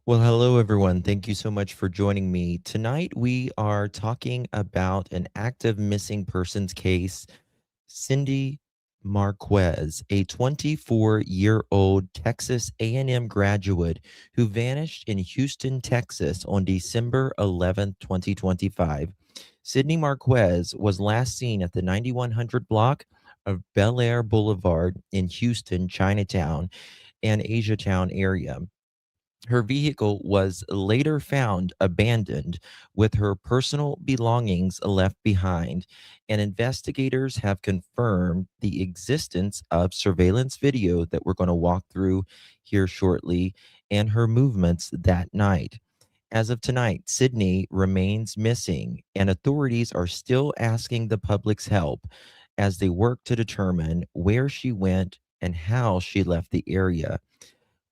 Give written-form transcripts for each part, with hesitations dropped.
Well, hello, everyone. Thank you so much for joining me. Tonight, we are talking about an active missing persons case. Sydney Marquez, a 24-year-old Texas A&M graduate who vanished in Houston, Texas on December 11th, 2025. Sydney Marquez was last seen at the 9100 block of Bellaire Boulevard in Houston, Chinatown, and Asiatown area. Her vehicle was later found abandoned with her personal belongings left behind, and investigators have confirmed the existence of surveillance video that we're going to walk through here shortly and her movements that night. As of tonight, Sydney remains missing, and authorities are still asking the public's help as they work to determine where she went and how she left the area.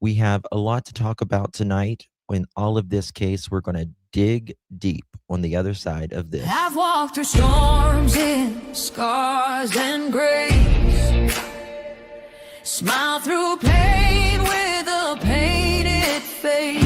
We have a lot to talk about tonight. In all of this case, we're going to dig deep on the other side of this. I've walked through storms in scars and grace, smile through pain with a painted face.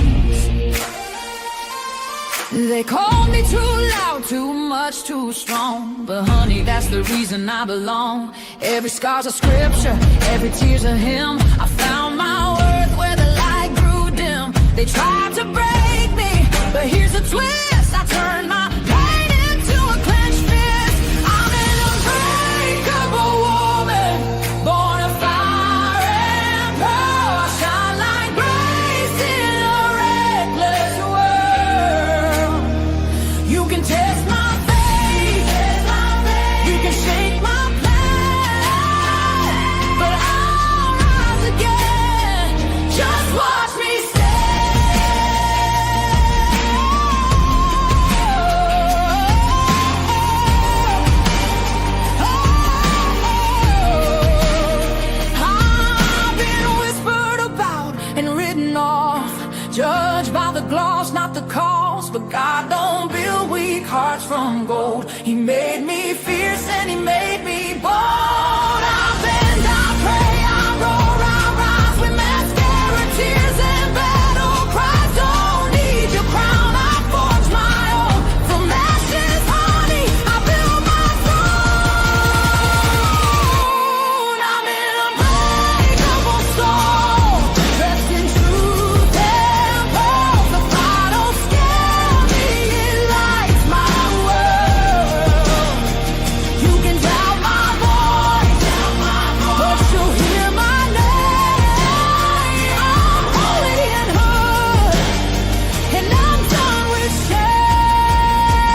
They called me too loud, too much, too strong, but honey, that's the reason I belong. Every scar's a scripture, every tear's a hymn. I found my worth where the light grew dim. They tried to break me, but here's a twist. I turned my pain into a clenched fist. I'm an unbreakable woman, born of fire and pearl. I shine like grace in a reckless world. You can test my faith, you can shake my plan, but I'll rise again. Just watch me judged by the gloss, not the cause. But God don't build weak hearts from gold. He made me fierce and he made me bold. I bend, I pray, I roar, I rise with mascara, tears and battle cries. Don't need your crown, I forge my own. From ashes, honey, I build my throne. I'm an unbreakable soul, dressed in truth and pearl. The fire don't scare me, it lights my world. You can doubt my voice, but you'll hear my name. I'm holy and hood, and I'm done with shame.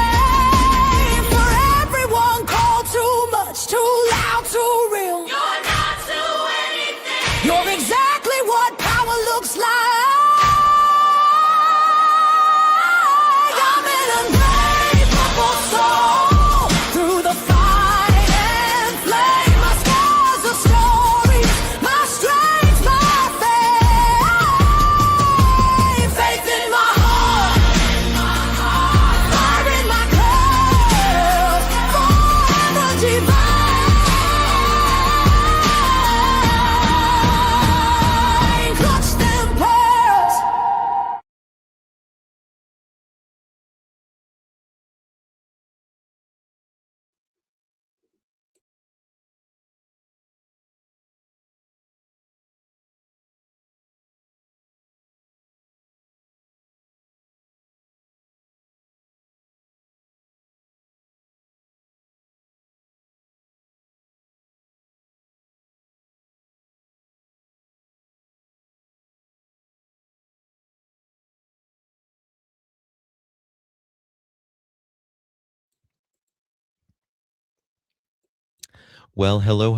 For everyone called too much, too loud, too real. You're not to anything. You're exactly what power looks like. I'm an unbreakable soul, through the fight and flame. My scars are stories, my strength, my faith. Faith in my heart, fire in my clothes, forever divine. Clutch them pearls. Well, hello,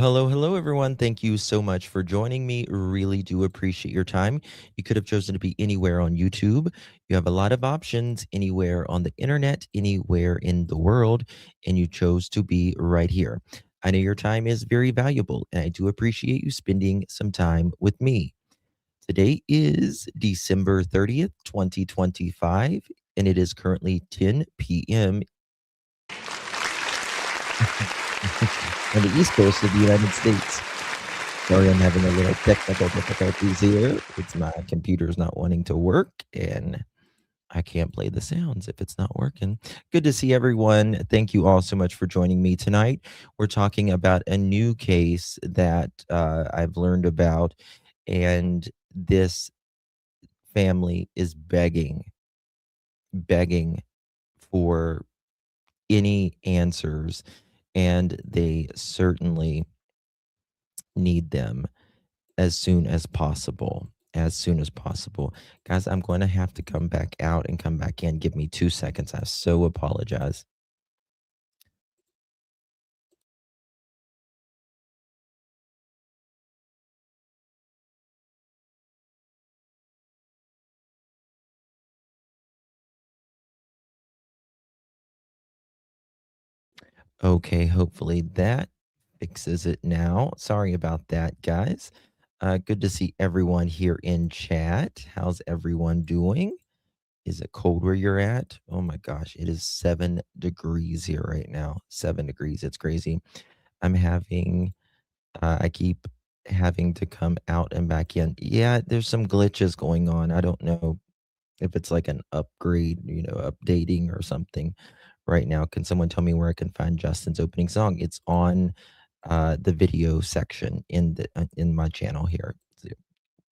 everyone. Thank you so much for joining me. Really do appreciate your time. You could have chosen to be anywhere on YouTube. You have a lot of options anywhere on the internet, anywhere in the world, and you chose to be right here. I know your time is very valuable, and I do appreciate you spending some time with me. Today is December 30th, 2025, and it is currently 10 p.m. on the East Coast of the United States. Sorry, I'm having a little technical difficulties here. It's my computer's not wanting to work, and I can't play the sounds if it's not working. Good to see everyone. Thank you all so much for joining me tonight. We're talking about a new case that I've learned about, and this family is begging for any answers, and they certainly need them as soon as possible. As soon as possible. Guys, I'm going to have to come back out and come back in. Give me 2 seconds. I so apologize. Okay, hopefully that fixes it now. Sorry about that, guys. Good to see everyone here in chat. How's everyone doing? Is it cold where you're at? Oh my gosh, it is 7 degrees here right now. 7 degrees. It's crazy. I keep having to come out and back in. Yeah, there's some glitches going on. I don't know if it's like an upgrade, updating or something right now. Can someone tell me where I can find Justin's opening song? It's on the video section in my channel here. So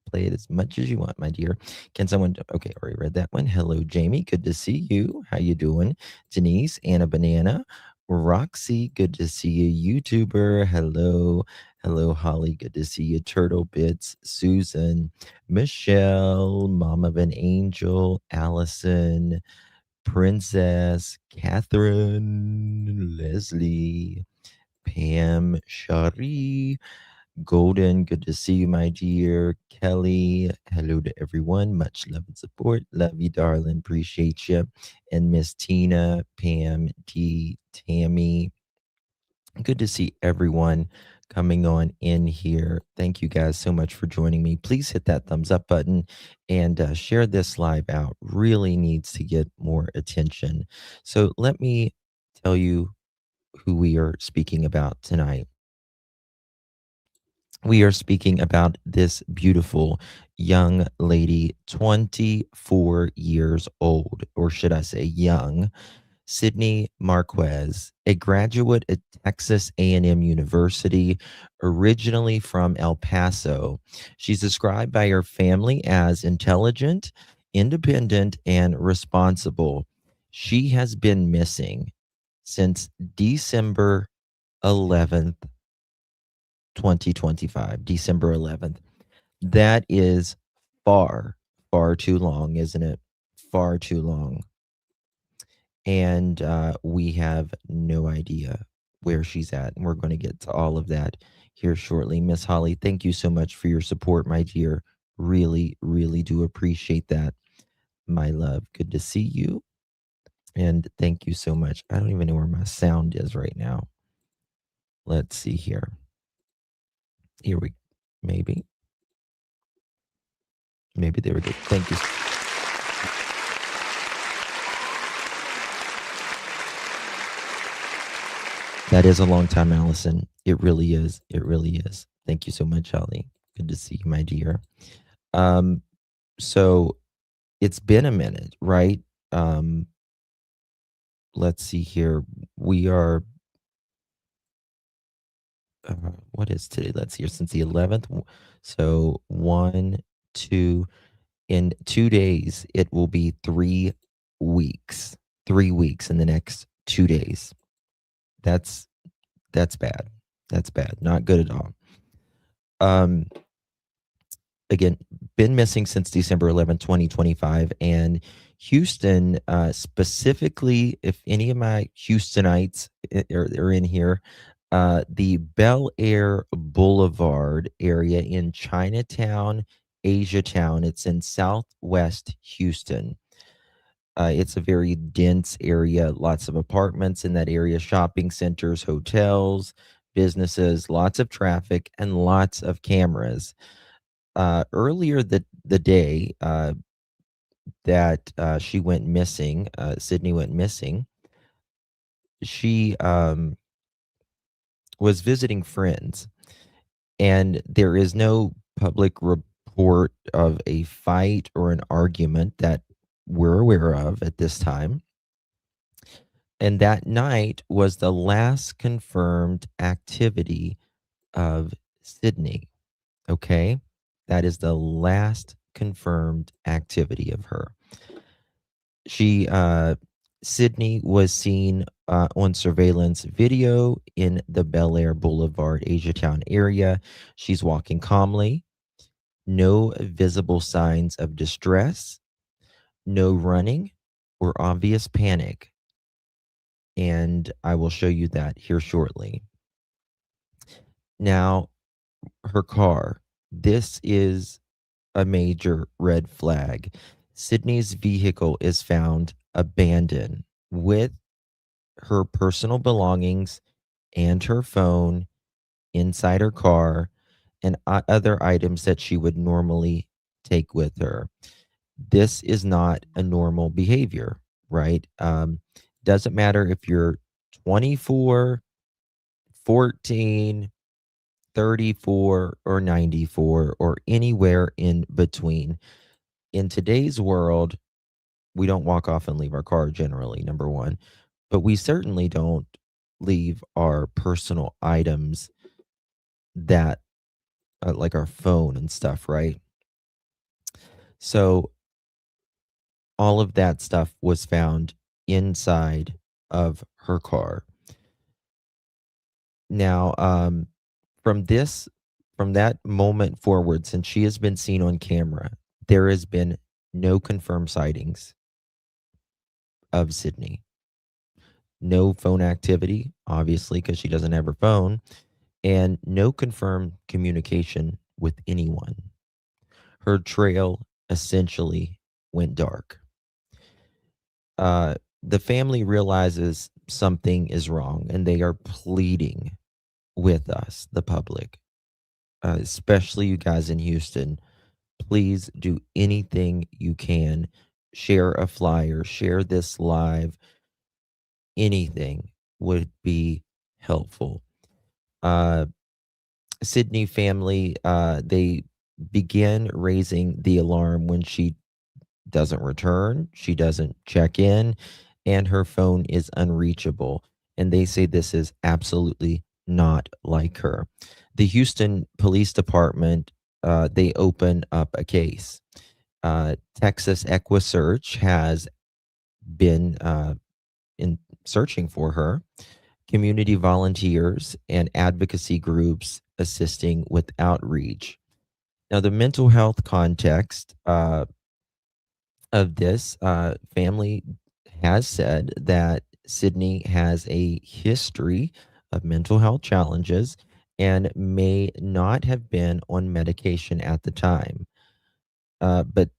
play it as much as you want, my dear. Can someone? Okay, already read that one. Hello, Jamie. Good to see you. How you doing? Denise, Anna Banana, Roxy. Good to see you. YouTuber. Hello, hello, Holly. Good to see you. Turtle Bits, Susan, Michelle, Mom of an Angel, Allison, Princess, Catherine, Leslie, Pam, Shari, Golden, good to see you, my dear. Kelly, hello to everyone. Much love and support. Love you, darling. Appreciate you. And Miss Tina, Pam, D, Tammy. Good to see everyone coming on in here. Thank you guys so much for joining me. Please hit that thumbs up button and share this live out. Really needs to get more attention. So let me tell you who we are speaking about tonight. We are speaking about this beautiful young lady, 24 years old, or should I say young, Sydney Marquez, a graduate at Texas A&M University, originally from El Paso. She's described by her family as intelligent, independent, and responsible. She has been missing since December 11th, 2025, December 11th. That is far, far too long, isn't it? Far too long. And we have no idea where she's at. And we're going to get to all of that here shortly. Miss Holly, thank you so much for your support, my dear. Really, really do appreciate that, my love. Good to see you. And thank you so much. I don't even know where my sound is right now. Let's see here. Here we maybe. Maybe there we go. Thank you. That is a long time, Allison. It really is. It really is. Thank you so much, Holly. Good to see you, my dear. So it's been a minute, right? Let's see here. We are what is today? Let's see here. Since the 11th. So 1, 2, in 2 days, it will be 3 weeks. 3 weeks in the next 2 days. That's bad. That's bad. Not good at all. Again, been missing since December 11th, 2025. And Houston, specifically, if any of my Houstonites are in here, the Bellaire Blvd area in Chinatown, Asiatown. It's in southwest Houston. It's a very dense area, lots of apartments in that area, shopping centers, hotels, businesses, lots of traffic, and lots of cameras. Earlier the day that she went missing, Sydney went missing, she was visiting friends, And there is no public report of a fight or an argument that we're aware of at this time. And that night was the last confirmed activity of Sydney. Okay. That is the last confirmed activity of her. Sydney was seen on surveillance video in the Bellaire Blvd, Asiatown area. She's walking calmly, no visible signs of distress, no running or obvious panic. And I will show you that here shortly. Now, her car. This is a major red flag. Sydney's vehicle is found abandoned with her personal belongings and her phone inside her car and other items that she would normally take with her. This is not a normal behavior, right? Doesn't matter if you're 24, 14, 34, or 94, or anywhere in between. In today's world, we don't walk off and leave our car generally, number one, but we certainly don't leave our personal items that, like our phone and stuff, right? So all of that stuff was found inside of her car. Now, from this, from that moment forward, since she has been seen on camera, there has been no confirmed sightings of Sydney. No phone activity, obviously, because she doesn't have her phone, and no confirmed communication with anyone. Her trail essentially went dark. The family realizes something is wrong and they are pleading with us, the public, especially you guys in Houston. Please do anything you can. Share a flyer, share this live. Anything would be helpful. Uh, Sydney family, they begin raising the alarm when she doesn't return, she doesn't check in, and her phone is unreachable. And they say this is absolutely not like her. The Houston Police Department, they open up a case. Texas EquuSearch has been in searching for her. Community volunteers and advocacy groups assisting with outreach. Now, the mental health context of this family has said that Sydney has a history of mental health challenges and may not have been on medication at the time. But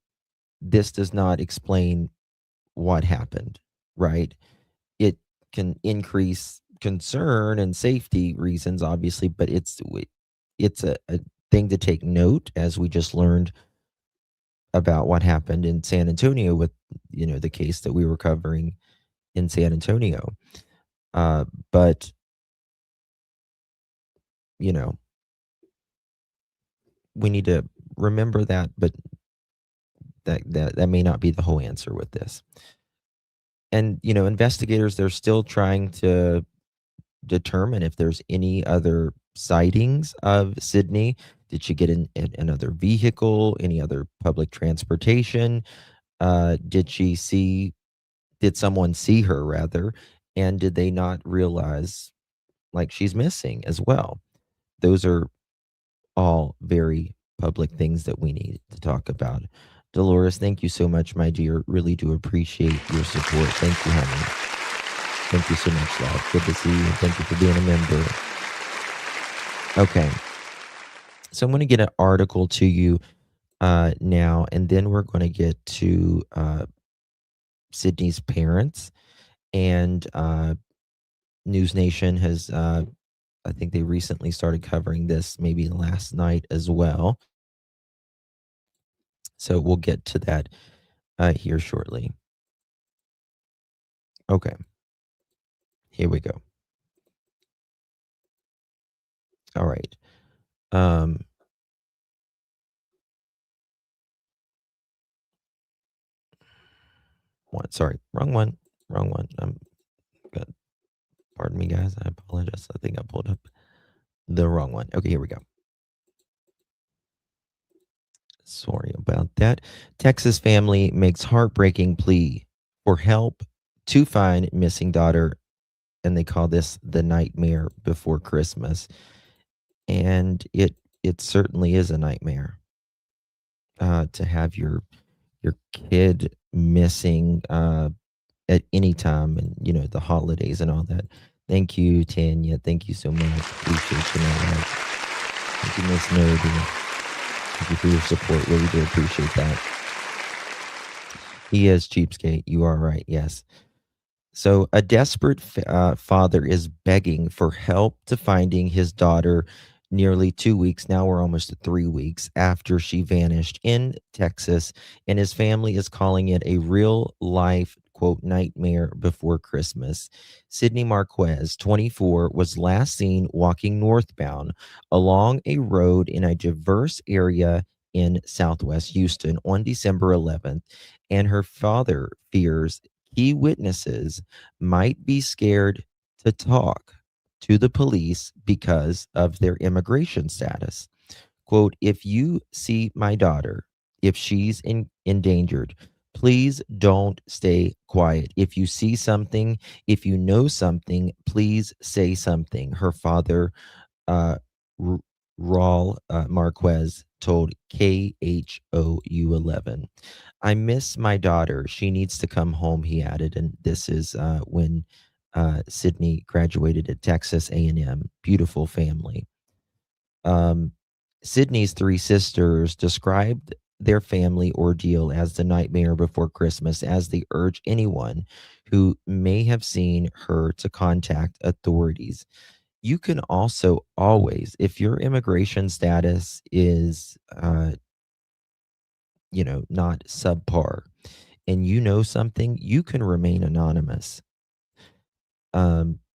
this does not explain what happened, right? It can increase concern and safety reasons, obviously, but it's a thing to take note, as we just learned about what happened in San Antonio with, the case that we were covering in San Antonio. But, you know, we need to remember that, but that may not be the whole answer with this. And, investigators, they're still trying to determine if there's any other sightings of Sydney. Did she get in another vehicle, any other public transportation? Did someone see her rather? And did they not realize like she's missing as well? Those are all very public things that we need to talk about. Dolores, thank you so much, my dear. Really do appreciate your support. Thank you, honey. Thank you so much, love. Good to see you. Thank you for being a member. Okay. So I'm going to get an article to you now, and then we're going to get to Sydney's parents. And News Nation has, I think they recently started covering this maybe last night as well. So we'll get to that here shortly. Okay. Here we go. All right. Um, sorry, wrong one, wrong one. Good. Pardon me, guys. I apologize. I think I pulled up the wrong one. Okay, here we go. Sorry about that. Texas family makes heartbreaking plea for help to find missing daughter, and they call this the nightmare before Christmas. And it certainly is a nightmare to have your kid missing at any time, and the holidays and all that. Thank you, Tanya. Thank you so much. Appreciate you, man. Thank you, Miss Nerdy. Thank you for your support. Really do appreciate that. He is cheapskate. You are right. Yes. So, a desperate father is begging for help to finding his daughter nearly 2 weeks. Now we're almost at 3 weeks after she vanished in Texas, and his family is calling it a real life, quote, nightmare before Christmas. Sydney Marquez, 24, was last seen walking northbound along a road in a diverse area in Southwest Houston on December 11th, and her father fears key witnesses might be scared to talk to the police because of their immigration status. Quote, if you see my daughter, if she's endangered, please don't stay quiet. If you see something, if you know something, please say something. Her father, uh, R- Raul Marquez, told KHOU 11. I miss my daughter. She needs to come home, he added. And this is when Sydney graduated at Texas A&M. Beautiful family. Um, Sydney's three sisters described their family ordeal as the nightmare before Christmas, as they urge anyone who may have seen her to contact authorities. You can also always, if your immigration status is, not subpar, and you know something, you can remain anonymous.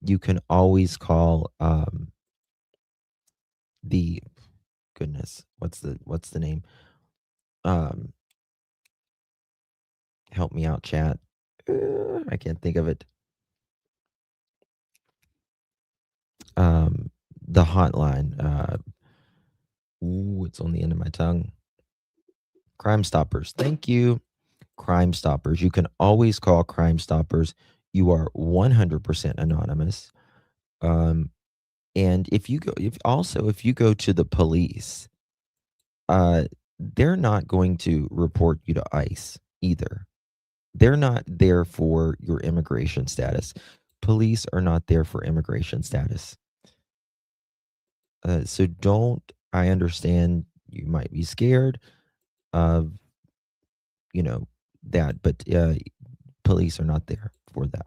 You can always call the goodness, what's the name? Um, help me out, chat. I can't think of it. Um, the hotline. It's on the end of my tongue. Crime Stoppers. Thank you. Crime Stoppers. You can always call Crime Stoppers. You are 100% anonymous. And if you go to the police, uh, they're not going to report you to ICE either. They're not there for your immigration status. Police are not there for immigration status. So don't. I understand you might be scared of that, but police are not there for that.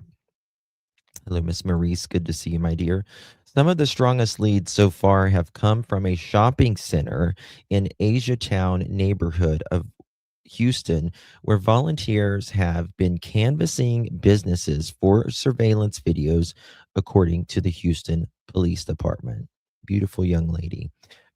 Hello, Miss Maurice. Good to see you, my dear. Some of the strongest leads so far have come from a shopping center in Asiatown neighborhood of Houston, where volunteers have been canvassing businesses for surveillance videos, according to the Houston Police Department. Beautiful young lady.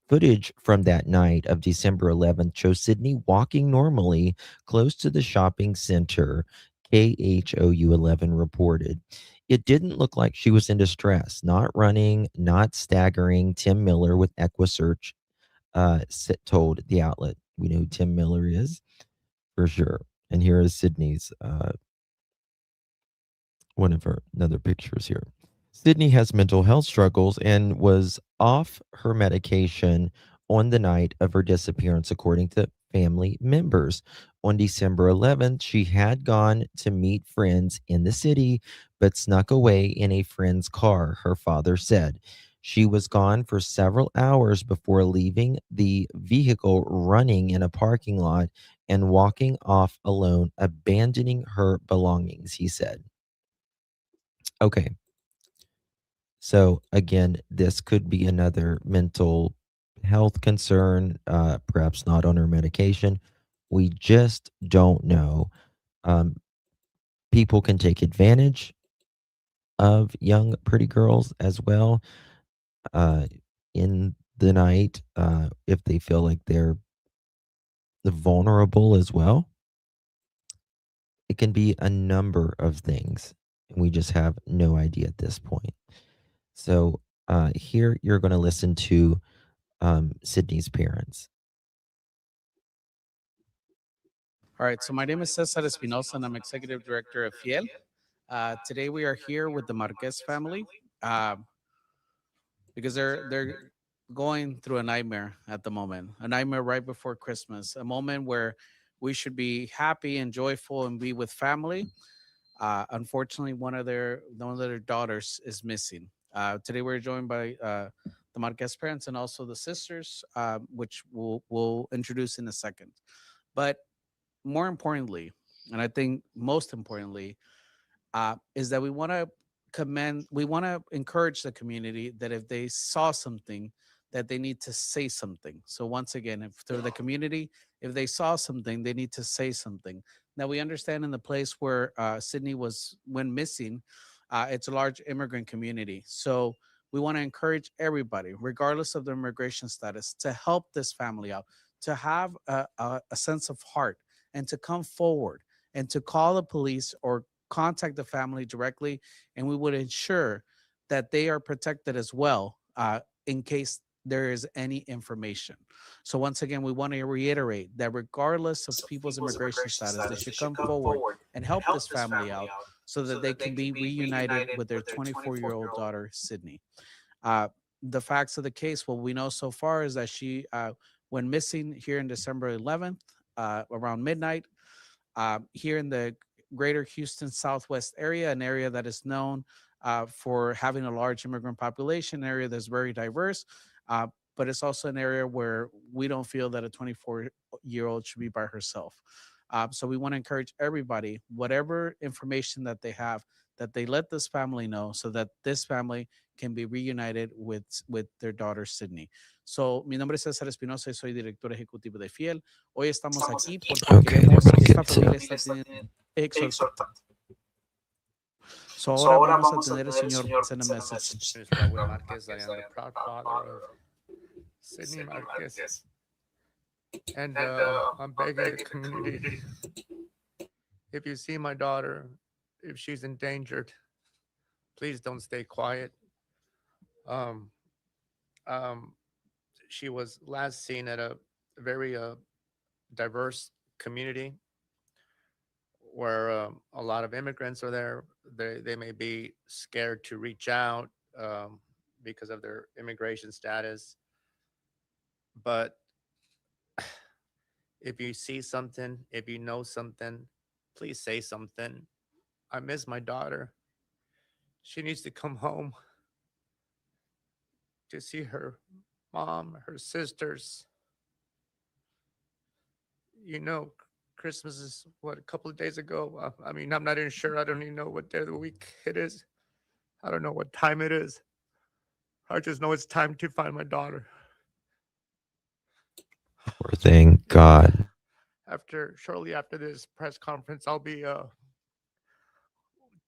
Footage from that night of December 11th shows Sydney walking normally close to the shopping center, KHOU 11 reported. It didn't look like she was in distress, not running, not staggering. Tim Miller with EquuSearch told the outlet. We know who Tim Miller is for sure. And here is Sydney's one of her another pictures here. Sydney has mental health struggles and was off her medication on the night of her disappearance, according to family members. On December 11th, she had gone to meet friends in the city, but snuck away in a friend's car, her father said. She was gone for several hours before leaving the vehicle running in a parking lot and walking off alone, abandoning her belongings, he said. Okay. So again, this could be another mental health concern, perhaps not on her medication. We just don't know. Um, People can take advantage of young, pretty girls as well. Uh, in the night if they feel like they're vulnerable as well. It can be a number of things, and we just have no idea at this point. So here you're going to listen to Sydney's parents. All right, so my name is Cesar Espinosa, and I'm executive director of Fiel. Today we are here with the Marquez family uh, because they're going through a nightmare at the moment, a nightmare right before Christmas, a moment where we should be happy and joyful and be with family. Unfortunately, one of their daughters is missing. Today we're joined by the Marquez parents and also the sisters, which we'll introduce in a second. But more importantly, and I think most importantly, is that we want to encourage the community that if they saw something, that they need to say something. So once again, if they're the community, if they saw something, they need to say something. Now we understand in the place where Sydney was went missing, it's a large immigrant community. So we want to encourage everybody, regardless of their immigration status, to help this family out, to have a sense of heart, and to come forward and to call the police or contact the family directly, and we would ensure that they are protected as well in case there is any information. So once again, we want to reiterate that regardless of people's immigration status, they should come forward and help this family out so that they can be reunited with their 24-year-old daughter, Sydney. Uh, the facts of the case, what we know so far is that she went missing here in December 11th around midnight here in the greater Houston Southwest area, an area that is known for having a large immigrant population, an area that's very diverse, uh, but it's also an area where we don't feel that a 24-year-old should be by herself. So we want to encourage everybody, whatever information that they have, that they let this family know so that this family can be reunited with their daughter Sydney. So, mi nombre es César Espinosa y soy director ejecutivo de Fiel. Hoy estamos aquí porque Okay, let queremos, me esta get to. familia está teniendo exhortar. So ahora vamos a tener el señor send a message. My name is Raul Marquez. I am the proud father of Sydney Marquez. And I'm begging the community, if you see my daughter, if she's endangered, please don't stay quiet. Um, um, she was last seen at a very diverse community where a lot of immigrants are there. They may be scared to reach out because of their immigration status. But if you see something, if you know something, please say something. I miss my daughter. She needs to come home to see her mom, her sisters. You know, Christmas is what, a couple of days ago. I mean, I'm not even sure. I don't even know what day of the week it is. I don't know what time it is. I just know it's time to find my daughter. Poor thing. God. Shortly after this press conference, I'll be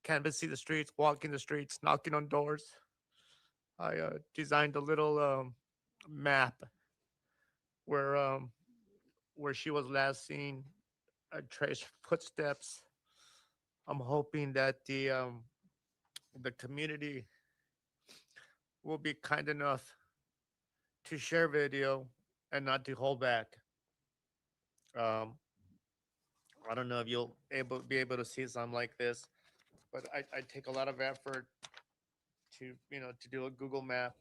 canvassing the streets, walking the streets, knocking on doors. I designed a little map where where she was last seen. I traced footsteps. I'm hoping that the community will be kind enough to share video and not to hold back. Um, I don't know if you'll be able to see something like this, but I take a lot of effort to to do a Google map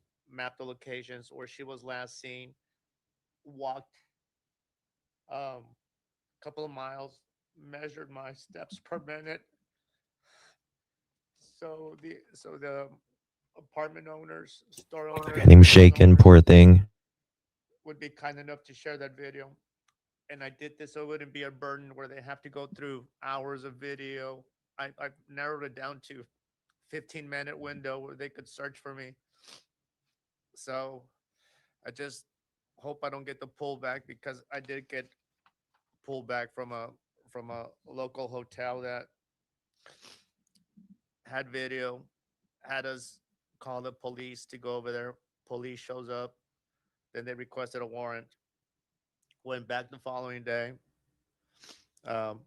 the locations where she was last seen, walked a couple of miles, measured my steps per minute. So the apartment owners, store Look owners, at him business shaking. owners Poor thing. would be kind enough to share that video. And I did this so it wouldn't be a burden where they have to go through hours of video. I've narrowed it down to 15-minute window where they could search for me. So I just hope I don't get the pullback, because I did get pulled back from a local hotel that had video, had us call the police to go over there. Police shows up. Then they requested a warrant. Went back the following day. Um,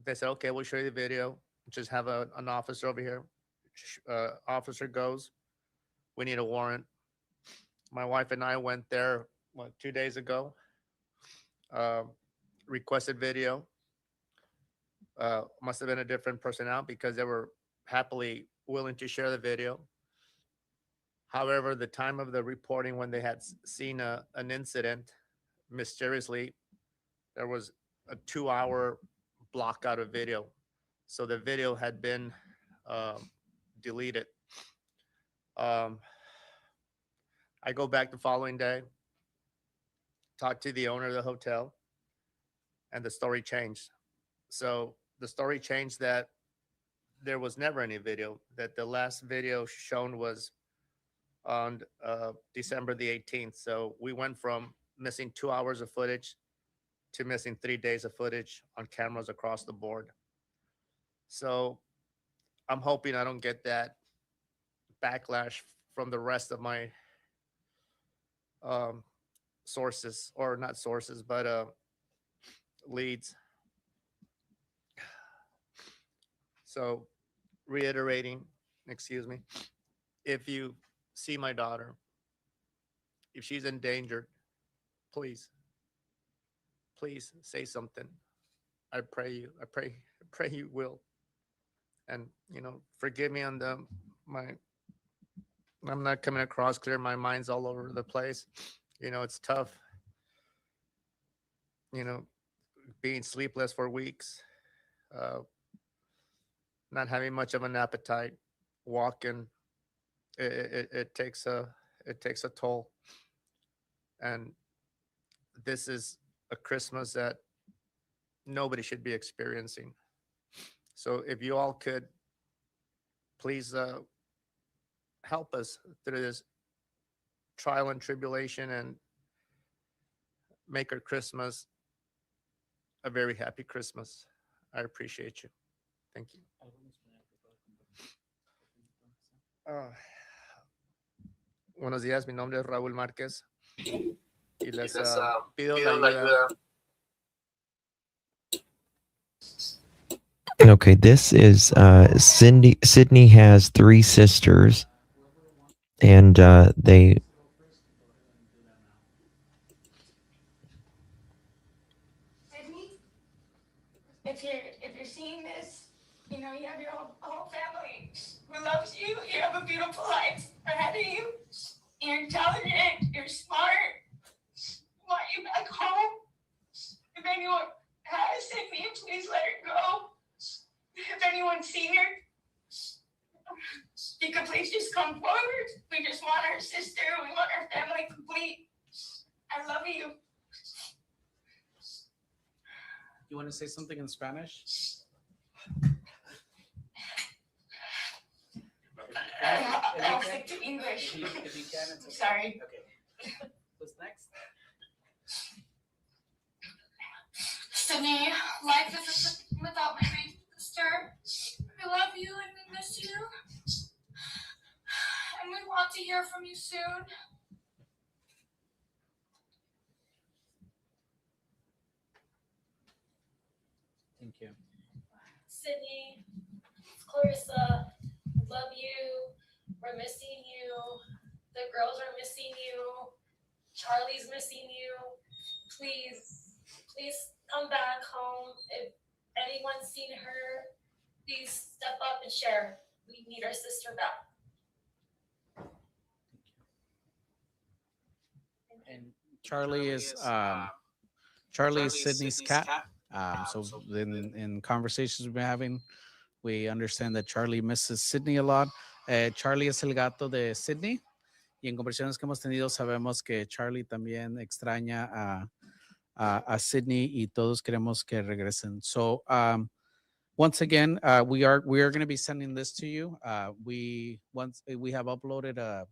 they said, okay, we'll show you the video. Just have an officer over here. Officer goes, we need a warrant. My wife and I went there, 2 days ago. Requested video. Must have been a different personnel because they were happily willing to share the video. However, the time of the reporting when they had seen an incident, mysteriously, there was a 2-hour block out of video. So the video had been deleted. I go back the following day, talk to the owner of the hotel, and the story changed. So the story changed that there was never any video, that the last video shown was on December the 18th. So we went from missing 2 hours of footage to missing 3 days of footage on cameras across the board. So I'm hoping I don't get that backlash from the rest of my sources, or not sources, but leads. So reiterating, excuse me, if you see my daughter, if she's endangered, please say something. I pray you will. And, forgive me on I'm not coming across clear. My mind's all over the place. It's tough, being sleepless for weeks, not having much of an appetite, walking. It takes a toll. And this is a Christmas that nobody should be experiencing. So if you all could please help us through this trial and tribulation and make our Christmas a very happy Christmas. I appreciate you. Thank you. Buenos días, mi nombre es Raúl Márquez y les pido la ayuda. Okay, this is Cindy. Sydney has 3 sisters, and they. Sydney, if you're seeing this, you have your whole family who loves you. You have a beautiful life ahead of you. You're intelligent. You're smart. We want you back home. If anyone has Sydney, please let her go. If anyone's seen her, you could please just come forward. We just want our sister. We want our family complete. I love you. You want to say something in Spanish? I'll stick to English. If you can, it's okay. Sorry. Okay. What's next? Sydney, life isn't without my baby sister. I love you and we miss you. And we want to hear from you soon. Thank you. Sydney, Clarissa, love you. We're missing you. The girls are missing you. Charlie's missing you. Please come back home. If anyone's seen her, please step up and share. We need our sister back. And Charlie is Sydney's cat. So in conversations we've been having, we understand that Charlie misses Sydney a lot. Charlie es el gato de Sydney. Y en conversaciones que hemos tenido sabemos que Charlie también extraña a Sydney y todos queremos que regresen. So once again, we are going to be sending this to you. We have uploaded a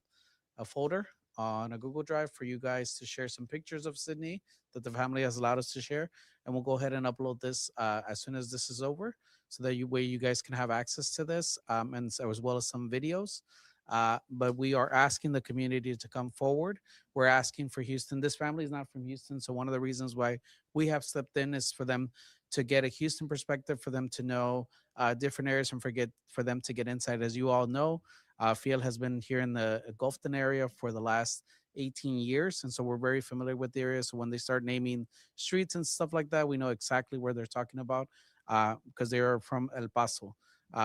folder on a Google Drive for you guys to share some pictures of Sydney that the family has allowed us to share. And we'll go ahead and upload this as soon as this is over, so that you guys can have access to this, and as well as some videos. But we are asking the community to come forward. We're asking for Houston. This family is not from Houston, so one of the reasons why we have stepped in is for them to get a Houston perspective, for them to know different areas, and for them to get insight. As you all know, Fiel has been here in the Gulfton area for the last 18 years, and so we're very familiar with the area. So when they start naming streets and stuff like that, we know exactly where they're talking about because they are from El Paso.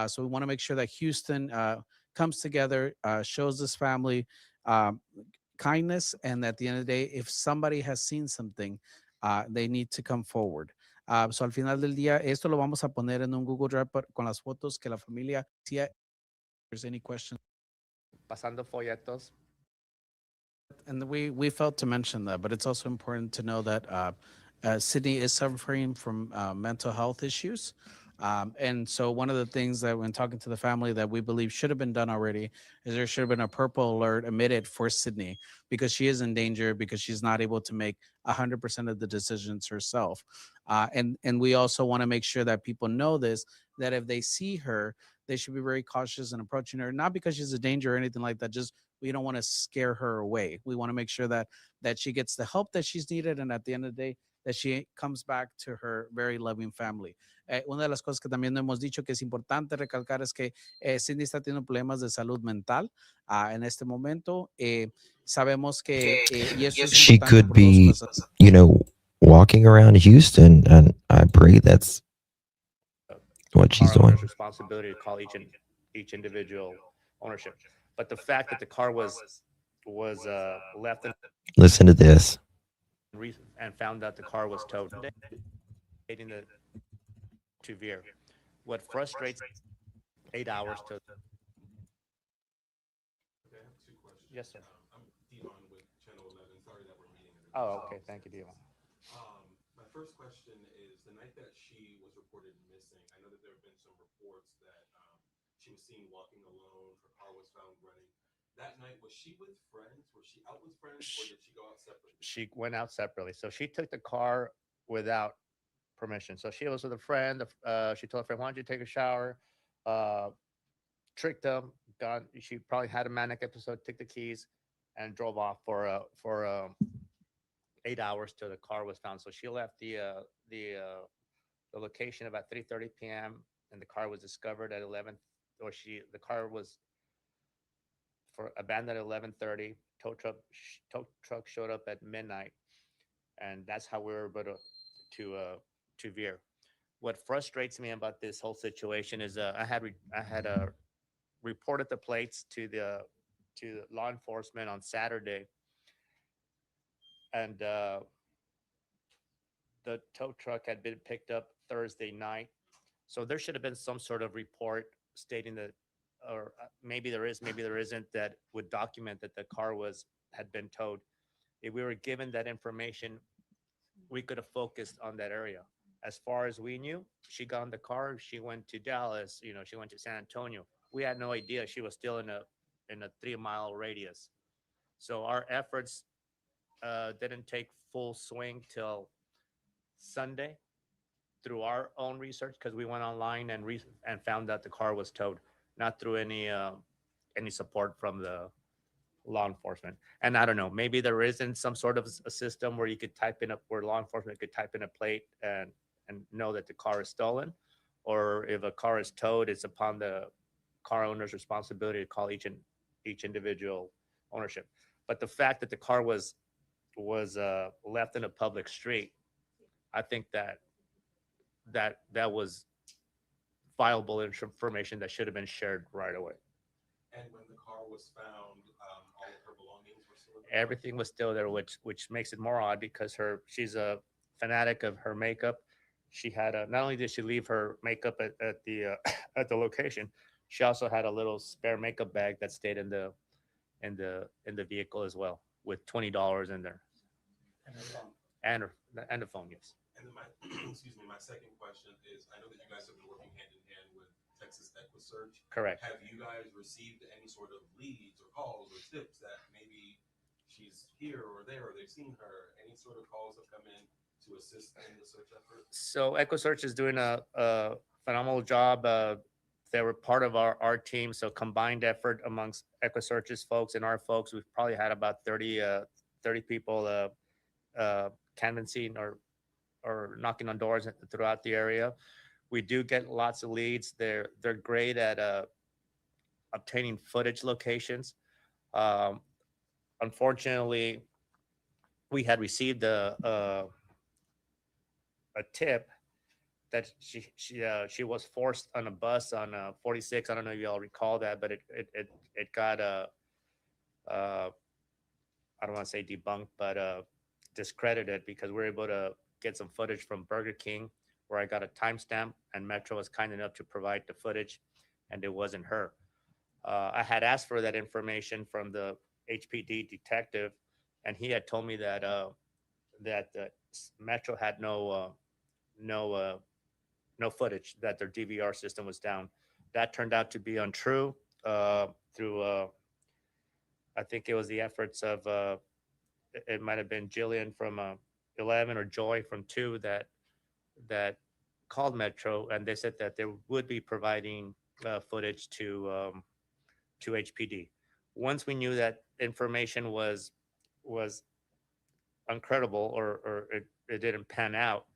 So we want to make sure that Houston comes together, shows this family um, kindness, and at the end of the day, if somebody has seen something, they need to come forward. So al final del día, esto lo vamos a poner en un Google Drive con las fotos que la familia. Si there's any questions. Pasando folletos. And we felt to mention that, but it's also important to know that Sydney is suffering from mental health issues. And so one of the things that when talking to the family that we believe should have been done already is there should have been a purple alert emitted for Sydney because she is in danger because she's not able to make 100% of the decisions herself. And we also want to make sure that people know this, that if they see her, they should be very cautious in approaching her, not because she's a danger or anything like that, just we don't want to scare her away. We want to make sure that she gets the help that she's needed, and at the end of the day, that she comes back to her very loving family. Una de las cosas que también hemos dicho que es importante recalcar es que Cindy está teniendo problemas de salud mental en este momento. Sabemos que y eso es She importante could por dos be, cosas. walking around Houston, and I pray that's what she's Car doing. owner's responsibility to call each individual ownership. But the fact that the car was left Listen to this. and found out the car was towed, dating the to veer. What frustrates 8 hours to. Yes, sir. I'm Dion with Channel 11. Sorry that we're meeting. Oh, okay. Thank you, Dion. My first question is the night that she was reported missing. I know that there have been some reports that she was seen walking alone. Her car was found running. That night, was she with friends? Was she out with friends, or did she go out separately? She went out separately. So she took the car without permission. So she was with a friend. She told a friend, "Why don't you take a shower?" Tricked them. She probably had a manic episode. Took the keys and drove off for 8 hours till the car was found. So she left the location about 3:30 p.m. and the car was discovered at 11. Or the car was abandoned at 11:30. Tow truck showed up at midnight, and that's how we were able to veer. What frustrates me about this whole situation is I had reported the plates to the law enforcement on Saturday, and the tow truck had been picked up Thursday night. So there should have been some sort of report stating that, or maybe there is, maybe there isn't, that would document that the car had been towed. If we were given that information, we could have focused on that area. As far as we knew, she got in the car, she went to Dallas, she went to San Antonio. We had no idea she was still in a 3-mile radius. So our efforts didn't take full swing till Sunday through our own research, because we went online and found out the car was towed, not through any support from the law enforcement. And I don't know, maybe there isn't some sort of a system where you could where law enforcement could type in a plate and know that the car is stolen, or if a car is towed, it's upon the car owner's responsibility to call each individual ownership. But the fact that the car was left in a public street, I think that was viable information that should have been shared right away. And when the car was found, all of her belongings were still in the car? Everything was still there, which makes it more odd because she's a fanatic of her makeup. She had not only did she leave her makeup at the at the location, she also had a little spare makeup bag that stayed in the vehicle as well, with $20 in there. And the phone, yes. And then my second question is, I know that you guys have been working hand in hand with Texas EquuSearch. Correct. Have you guys received any sort of leads or calls or tips that maybe she's here or there, or they've seen her? Any sort of calls have come in to assist in the search effort? So EquuSearch is doing a phenomenal job they were part of our team. So combined effort amongst EquuSearch's folks and our folks, we've probably had about 30 people canvassing or knocking on doors throughout the area. We do get lots of leads. They're great at obtaining footage locations. Unfortunately, we had received a tip that she was forced on a bus on 46. I don't know if you all recall that, but it got I don't want to say debunked, but discredited, because we were able to get some footage from Burger King where I got a timestamp, and Metro was kind enough to provide the footage, and it wasn't her. I had asked for that information from the HPD detective, and he had told me that Metro had no footage, that their DVR system was down. That turned out to be untrue through I think it was the efforts of it might have been Jillian from 11 or Joy from 2 that called Metro, and they said that they would be providing footage to HPD. Once we knew that information was uncredible, or it didn't pan out,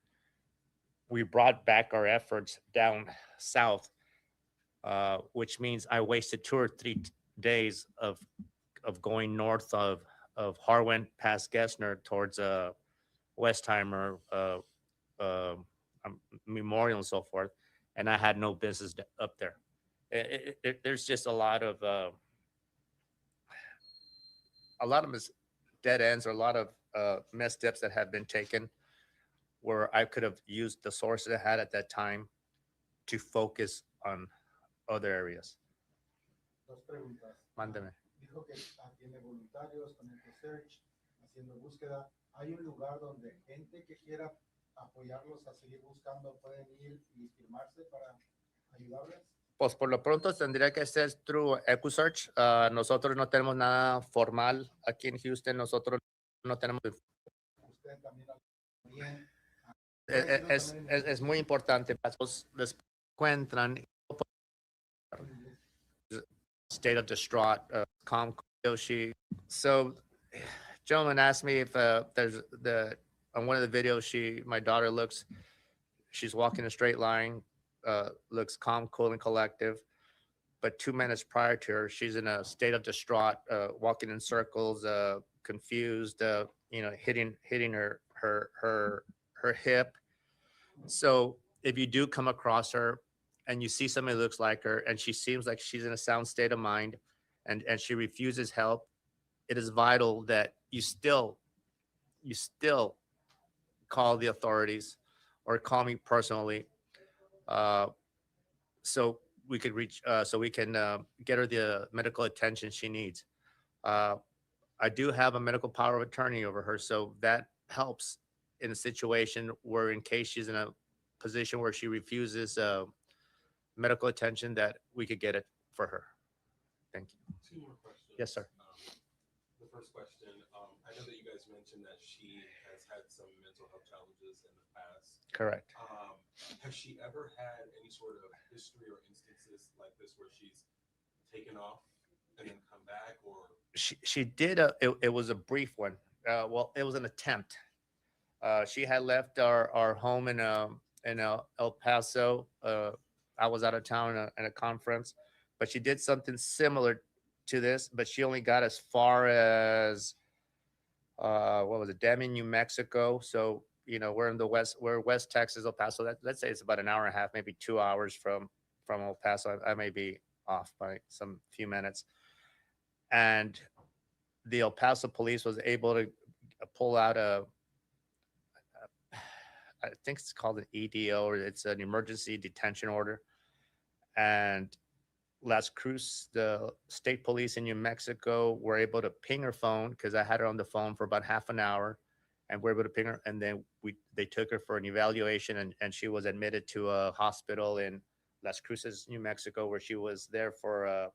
we brought back our efforts down south, which means I wasted 2 or 3 days of going north of Harwin past Gessner towards Westheimer, Memorial and so forth, and I had no business up there. There's just a lot of dead ends, or a lot of missed steps that have been taken, where I could have used the sources I had at that time to focus on other areas. Dos preguntas. Mándeme. Dijo que tiene voluntarios con EquuSearch haciendo búsqueda. ¿Hay un lugar donde gente que quiera apoyarlos a seguir buscando pueden ir y firmarse para ayudarles? Pues por lo pronto tendría que ser through EquuSearch. Nosotros no tenemos nada formal aquí en Houston. Nosotros no tenemos. Usted también bien. Es muy importante. Les encuentran state of distraught, calm Yoshi. So, gentleman asked me if there's on one of the videos, my daughter she's walking a straight line, looks calm, cool, and collective. But 2 minutes prior to her, she's in a state of distraught, walking in circles, confused, hitting her hip. So if you do come across her and you see somebody who looks like her, and she seems like she's in a sound state of mind, and she refuses help, it is vital that you still call the authorities or call me personally, so we could get her the medical attention she needs. I do have a medical power of attorney over her, so that helps in a situation where, in case she's in a position where she refuses medical attention, that we could get it for her. Thank you. 2 more questions. Yes, sir. The first question, I know that you guys mentioned that she has had some mental health challenges in the past. Correct. Has she ever had any sort of history or instances like this where she's taken off and then come back, or? She did. It was a brief one. Well, it was an attempt. She had left our home in El Paso. I was out of town at a conference, but she did something similar to this, but she only got as far as what was it, Deming, New Mexico. So we're in we're West Texas, El Paso. Let's say it's about an hour and a half, maybe 2 hours from El Paso. I may be off by some few minutes. And the El Paso police was able to pull out I think it's called an EDO, or it's an emergency detention order. And Las Cruz, the state police in New Mexico, were able to ping her phone, because I had her on the phone for about half an hour, and we're able to ping her. And then they took her for an evaluation, and she was admitted to a hospital in Las Cruces, New Mexico, where she was there for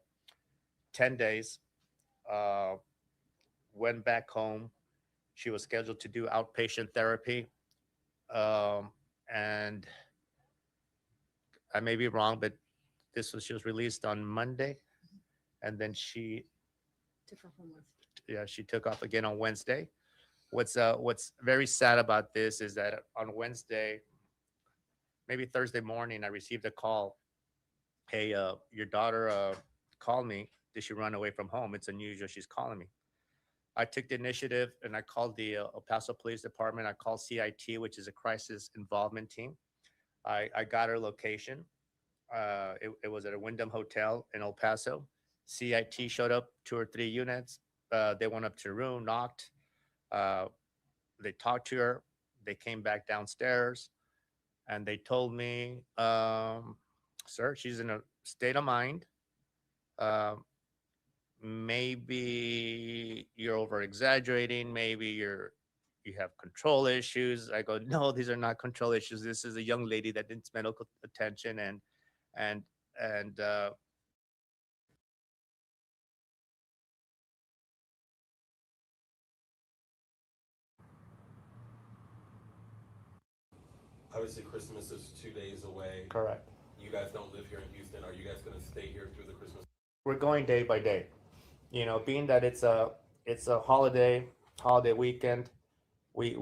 10 days. Went back home. She was scheduled to do outpatient therapy. And I may be wrong, but She was released on Monday, and then she took off again on Wednesday. What's very sad about this is that on Wednesday, maybe Thursday morning, I received a call. Hey, your daughter called me. Did she run away from home? It's unusual. She's calling me. I took the initiative and I called the El Paso Police Department. I called CIT, which is a crisis involvement team. I got her location. It was at a Wyndham Hotel in El Paso. CIT showed up, 2 or 3 units. They went up to the room, knocked. They talked to her. They came back downstairs, and they told me, "Sir, she's in a state of mind. Maybe you're over exaggerating. Maybe you have control issues." I go, "No, these are not control issues. This is a young lady that needs medical attention, and Obviously, Christmas is 2 days away. correct. You guys don't live here in Houston. Are you guys going to stay here through the Christmas? We're going day by day. You know, being that it's a holiday weekend, we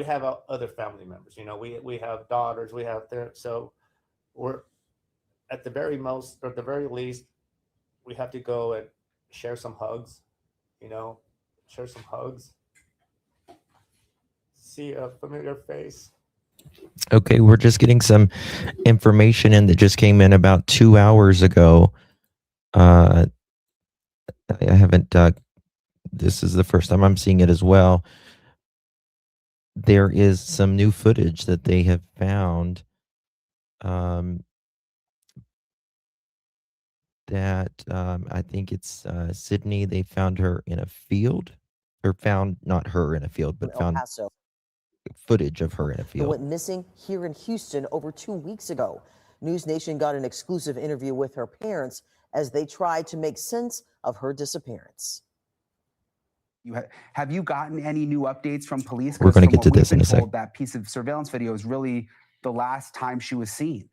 have other family members. You know, we have daughters. We have so we're at the very most, or at the very least, we have to go and share some hugs. You know, share some hugs. See a familiar face. Okay, we're just getting some information in that just came in about 2 hours ago. I haven't, this is the first time I'm seeing it as well. There is some new footage that they have found that I think it's Sydney. They found her in a field, or found not her in a field, but El found Paso, footage of her in a who field. went missing here in Houston over 2 weeks ago. News Nation got an exclusive interview with her parents as they tried to make sense of her disappearance. Have you gotten any new updates from police? We're going to 'Cause get to from what this we've in a been sec. told, that piece of surveillance video is really the last time she was seen.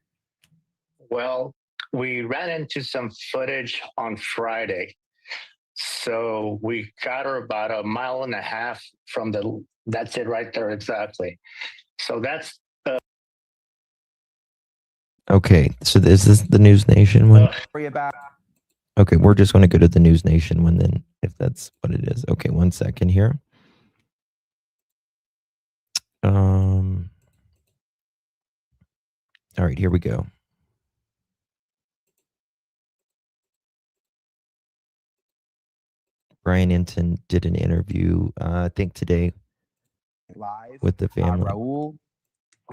Well, we ran into some footage on Friday. So we got her about 1.5 miles from that's it right there, exactly. So that's Okay, so is this the News Nation one? Worry about Okay, we're just going to go to the News Nation one then, if that's what it is. Okay, 1 second here. All right, here we go. Brian Enton did an interview, I think today, live with the family. Raul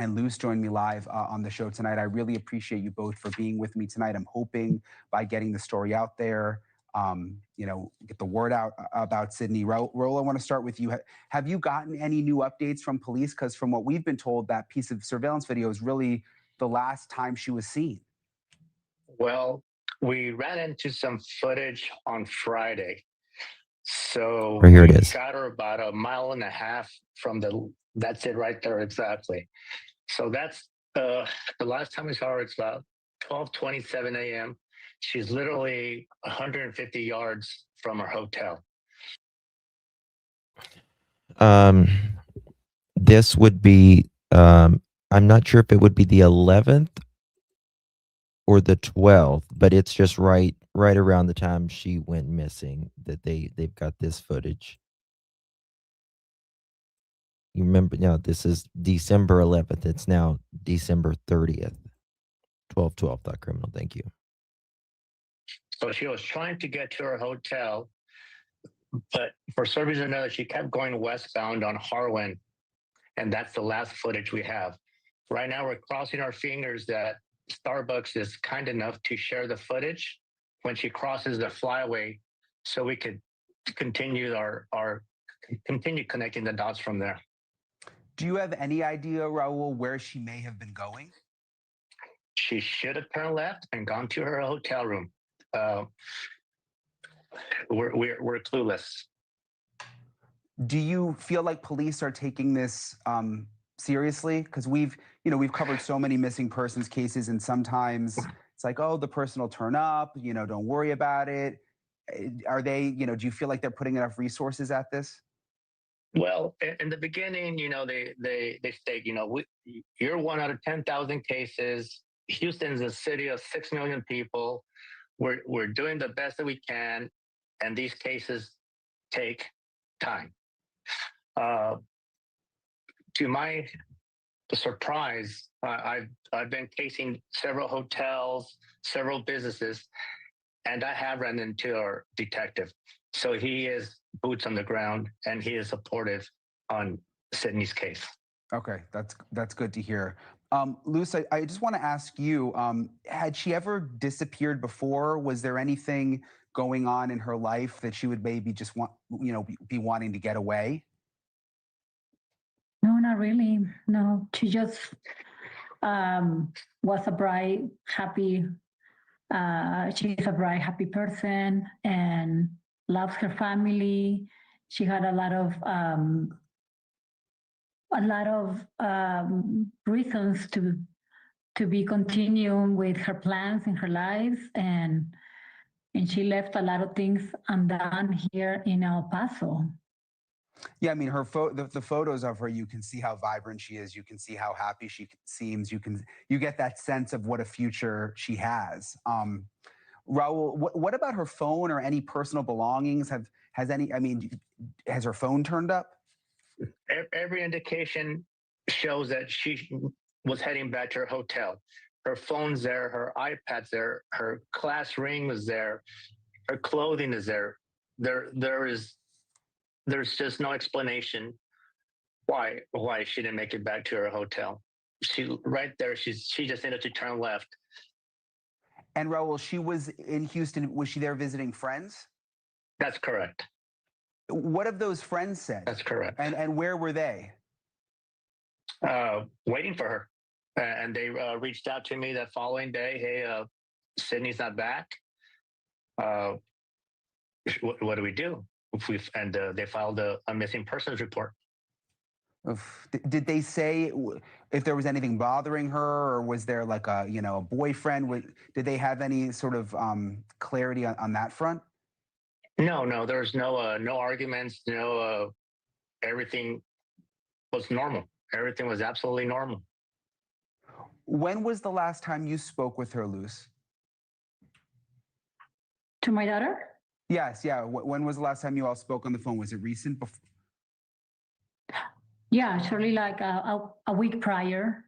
and Luce joined me live on the show tonight. I really appreciate you both for being with me tonight. I'm hoping by getting the story out there, you know, get the word out about Sydney. Raul, I want to start with you. Have you gotten any new updates from police? Because from what we've been told, that piece of surveillance video is really the last time she was seen. Well, we ran into some footage on Friday. So Right here it we is. got her about 1.5 miles from that's it right there, exactly. So that's the last time we saw her, it's about 12:27 a.m. She's literally 150 yards from her hotel. This would be, I'm not sure if it would be the 11th or the 12th, but it's just right around the time she went missing that they've got this footage. You remember now, this is December 11th. It's now December 30th. 1212.criminal. Thank you. So she was trying to get to her hotel, but for some reason or another, she kept going westbound on Harwin, and that's the last footage we have. Right now, we're crossing our fingers that Starbucks is kind enough to share the footage when she crosses the flyway, so we could continue continue connecting the dots from there. Do you have any idea, Raul, where she may have been going? She should have turned left and gone to her hotel room. We're clueless. Do you feel like police are taking this seriously? Because we've you know, we've covered so many missing persons cases, and sometimes it's like, oh, the person will turn up, you know, don't worry about it. Are they, you know, do you feel like they're putting enough resources at this? Well, in the beginning, they state, you're one out of 10,000 cases. Houston's a city of 6 million people. We're doing the best that we can, and these cases take time. To my surprise, I've been casing several hotels, several businesses, and I have run into our detective. So he is boots on the ground, and he is supportive on Sydney's case. Okay, that's good to hear. Luz, I just want to ask you, had she ever disappeared before? Was there anything going on in her life that she would maybe just want, be wanting to get away? No, not really. No, she just was a bright, happy. She's a bright, happy person and loves her family. She had a lot of reasons to be continuing with her plans in her life, and she left a lot of things undone here in El Paso. Yeah, I mean, the photos of her, you can see how vibrant she is. You can see how happy she seems. You get that sense of what a future she has. Raul, what about her phone or any personal belongings? Has her phone turned up? Every indication shows that she was heading back to her hotel. Her phone's there, her iPad's there, her class ring was there, her clothing is there. There's just no explanation why she didn't make it back to her hotel. She right there, she just needed to turn left. And Raul, she was in Houston. Was she there visiting friends? That's correct. What have those friends said? That's correct. And where were they? Waiting for her. And they reached out to me that following day. Hey, Sydney's not back. What do we do? They filed a missing persons report. Did they say if there was anything bothering her, or was there like a boyfriend? Did they have any sort of clarity on that front? No, there's no arguments. No, everything was normal. Everything was absolutely normal. When was the last time you spoke with her, Luz? To my daughter? Yes, yeah. When was the last time you all spoke on the phone? Was it recent? Yeah, surely like a week prior.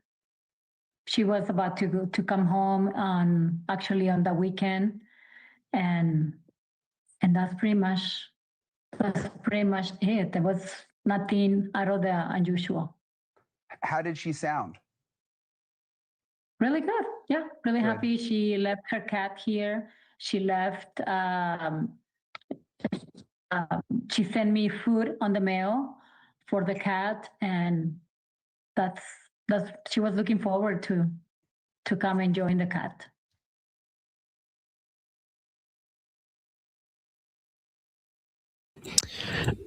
She was about to come home on the weekend, and that's pretty much it. There was nothing out of the unusual. How did she sound? Really good. Yeah, really Good. happy. She left her cat here. She left. She sent me food on the mail for the cat, and that's she was looking forward to come and join the cat.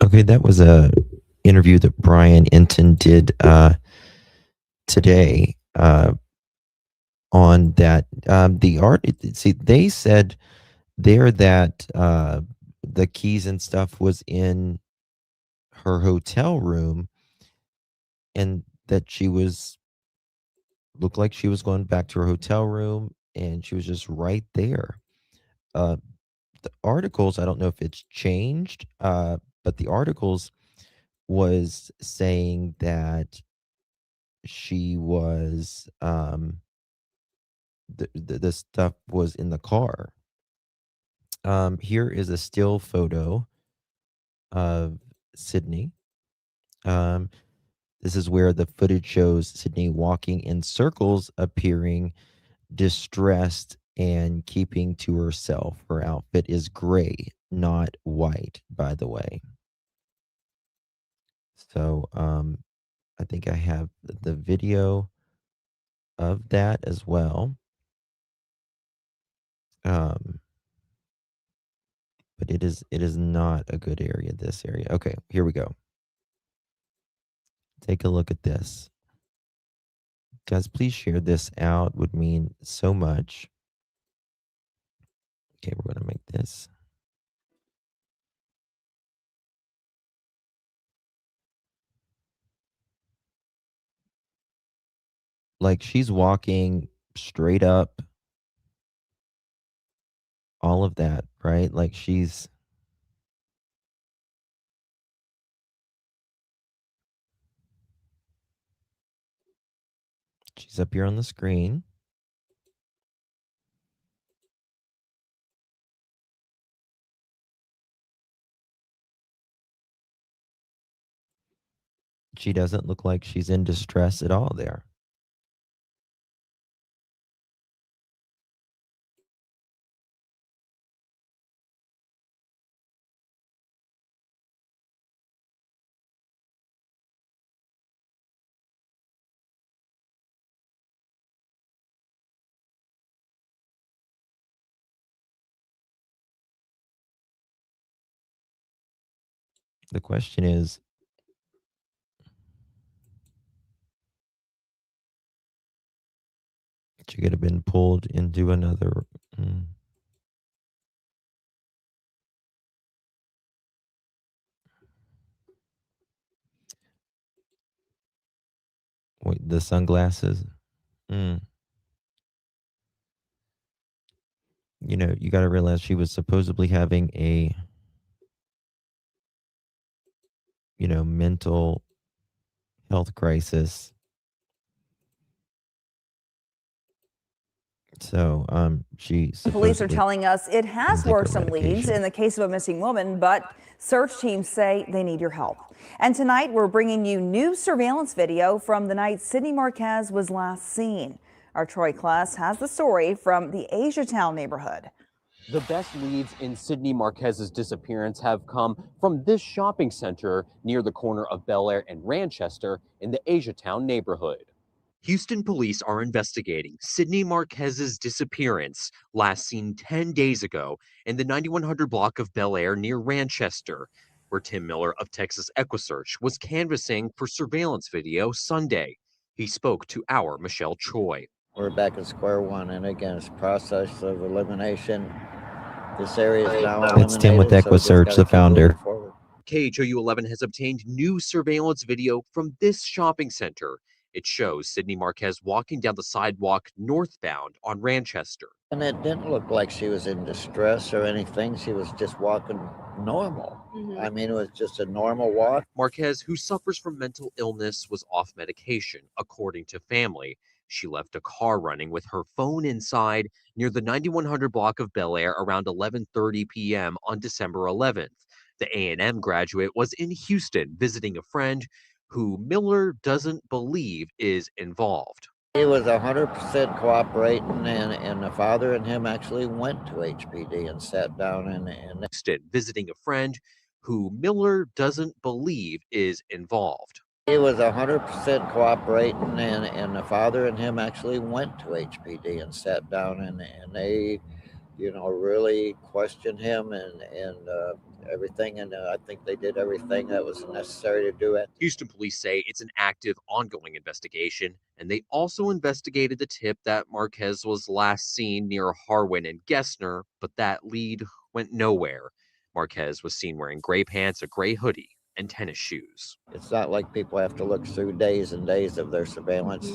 Okay, that was a interview that Brian Enton did today on that. They said there that the keys and stuff was in her hotel room, and that looked like she was going back to her hotel room, and she was just right there. The articles, I don't know if it's changed, but the articles was saying that she was the stuff was in the car. Here is a still photo of Sydney. This is where the footage shows Sydney walking in circles, appearing distressed and keeping to herself. Her outfit is gray, not white, by the way. So I think I have the video of that as well. But it is not a good area, this area. Okay, here we go. Take a look at this. Guys, please share this out. Would mean so much. Okay, we're going to make this. Like, she's walking straight up. All of that, right? Like, she's up here on the screen. She doesn't look like she's in distress at all there. The question is, she could have been pulled into another. Wait, the sunglasses. You know, you got to realize she was supposedly having a, you know, mental health crisis. So, Police are telling us it has worked some leads in the case of a missing woman, but search teams say they need your help. And tonight we're bringing you new surveillance video from the night Sydney Marquez was last seen. Our Troy Kless has the story from the Asiatown neighborhood. The best leads in Sydney Marquez's disappearance have come from this shopping center near the corner of Bellaire and Ranchester in the Asiatown neighborhood. Houston police are investigating Sydney Marquez's disappearance, last seen 10 days ago in the 9100 block of Bellaire near Ranchester, where Tim Miller of Texas EquuSearch was canvassing for surveillance video Sunday. He spoke to our Michelle Choi. We're back at square one, and again, it's a process of elimination. This area is now eliminated. It's Tim with EquuSearch, the founder. KHOU 11 has obtained new surveillance video from this shopping center. It shows Sydney Marquez walking down the sidewalk northbound on Ranchester. And it didn't look like she was in distress or anything. She was just walking normal. I mean, it was just a normal walk. Marquez, who suffers from mental illness, was off medication, according to family. She left a car running with her phone inside near the 9100 block of Bellaire around 11:30 p.m. on December 11th. The A&M graduate was in Houston visiting a friend who Miller doesn't believe is involved. He was 100% cooperating, and the father and him actually went to HPD and sat down and visiting a friend who Miller doesn't believe is involved. He was 100% cooperating, and the father and him actually went to HPD and sat down and they, you know, really questioned him and everything, and I think they did everything that was necessary to do it. Houston police say it's an active, ongoing investigation, and they also investigated the tip that Marquez was last seen near Harwin and Gessner, but that lead went nowhere. Marquez was seen wearing gray pants, a gray hoodie, and tennis shoes. It's not like people have to look through days and days of their surveillance.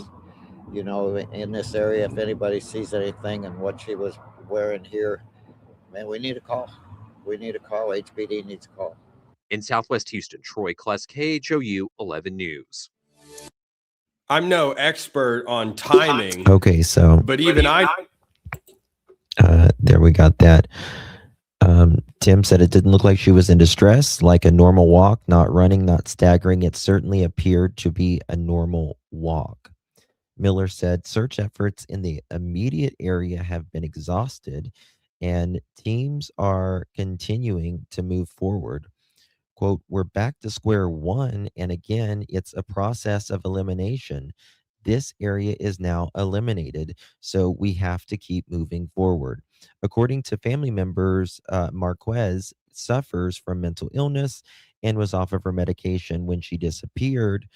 You know, in this area, if anybody sees anything and what she was wearing here, man, we need a call. We need a call. HPD needs a call. In Southwest Houston, Troy Kless, KHOU 11 News. I'm no expert on timing. Okay, so but even I there we got that. Tim said it didn't look like she was in distress, like a normal walk, not running, not staggering. It certainly appeared to be a normal walk. Miller said search efforts in the immediate area have been exhausted and teams are continuing to move forward. Quote, we're back to square one, and again, it's a process of elimination. This area is now eliminated, so we have to keep moving forward. According to family members, Marquez suffers from mental illness and was off of her medication when she disappeared.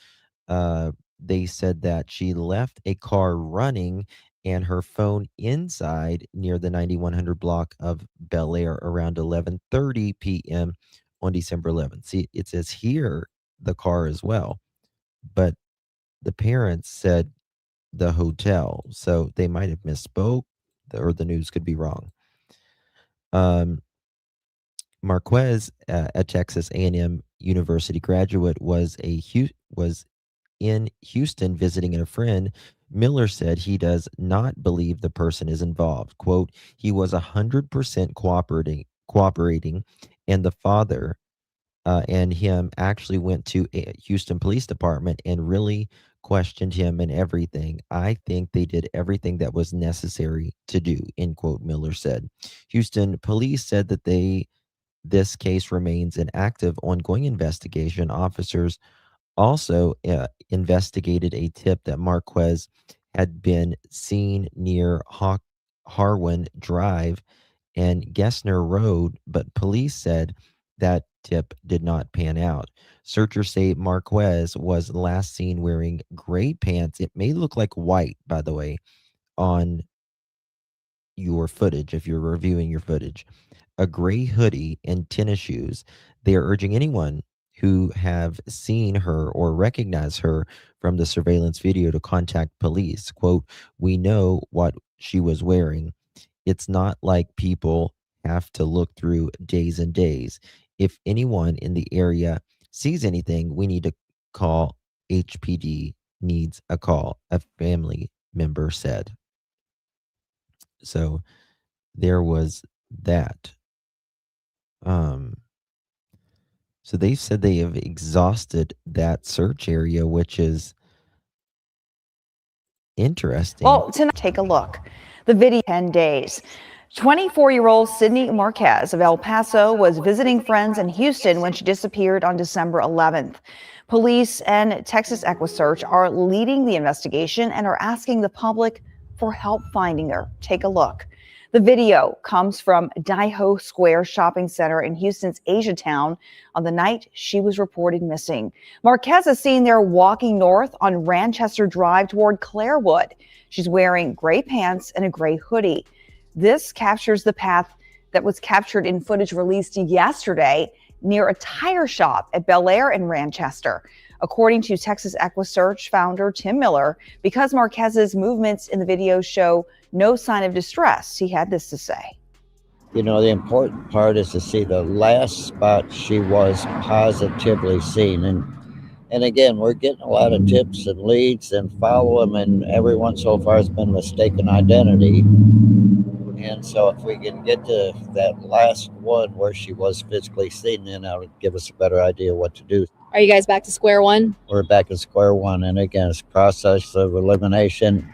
they said that she left a car running and her phone inside near the 9100 block of Bellaire around 11:30 p.m. on December 11th. See, it says here the car as well, but the parents said the hotel, so they might have misspoke, or the news could be wrong. Marquez, a Texas A&M University graduate, was in Houston visiting a friend. Miller said he does not believe the person is involved. Quote, he was 100% cooperating, and the father and him actually went to a Houston Police Department and really questioned him and everything. I think they did everything that was necessary to do, end quote, Miller said. Houston police said that this case remains an active, ongoing investigation. Officers also investigated a tip that Marquez had been seen near Harwin Drive and Gessner Road, but police said that tip did not pan out. Searchers say Marquez was last seen wearing gray pants. It may look like white, by the way, on your footage if you're reviewing your footage. A gray hoodie and tennis shoes. They are urging anyone who have seen her or recognize her from the surveillance video to contact police. Quote, we know what she was wearing. It's not like people have to look through days and days. If anyone in the area sees anything, we need to call HPD needs a call, a family member said. So there was that. So they've said they have exhausted that search area, which is interesting. Well, tonight, take a look. The video 10 days. 24-year-old Sydney Marquez of El Paso was visiting friends in Houston when she disappeared on December 11th. Police and Texas EquuSearch are leading the investigation and are asking the public for help finding her. Take a look. The video comes from Daiho Square Shopping Center in Houston's Asiatown on the night she was reported missing. Marquez is seen there walking north on Ranchester Drive toward Clairwood. She's wearing gray pants and a gray hoodie. This captures the path that was captured in footage released yesterday near a tire shop at Bellaire and Ranchester. According to Texas EquuSearch founder Tim Miller, because Marquez's movements in the video show no sign of distress, he had this to say. You know, the important part is to see the last spot she was positively seen. And again, we're getting a lot of tips and leads and follow them, and everyone so far has been mistaken identity. And so if we can get to that last one where she was physically seen, then that would give us a better idea what to do. Are you guys back to square one? We're back at square one. And again, it's a process of elimination.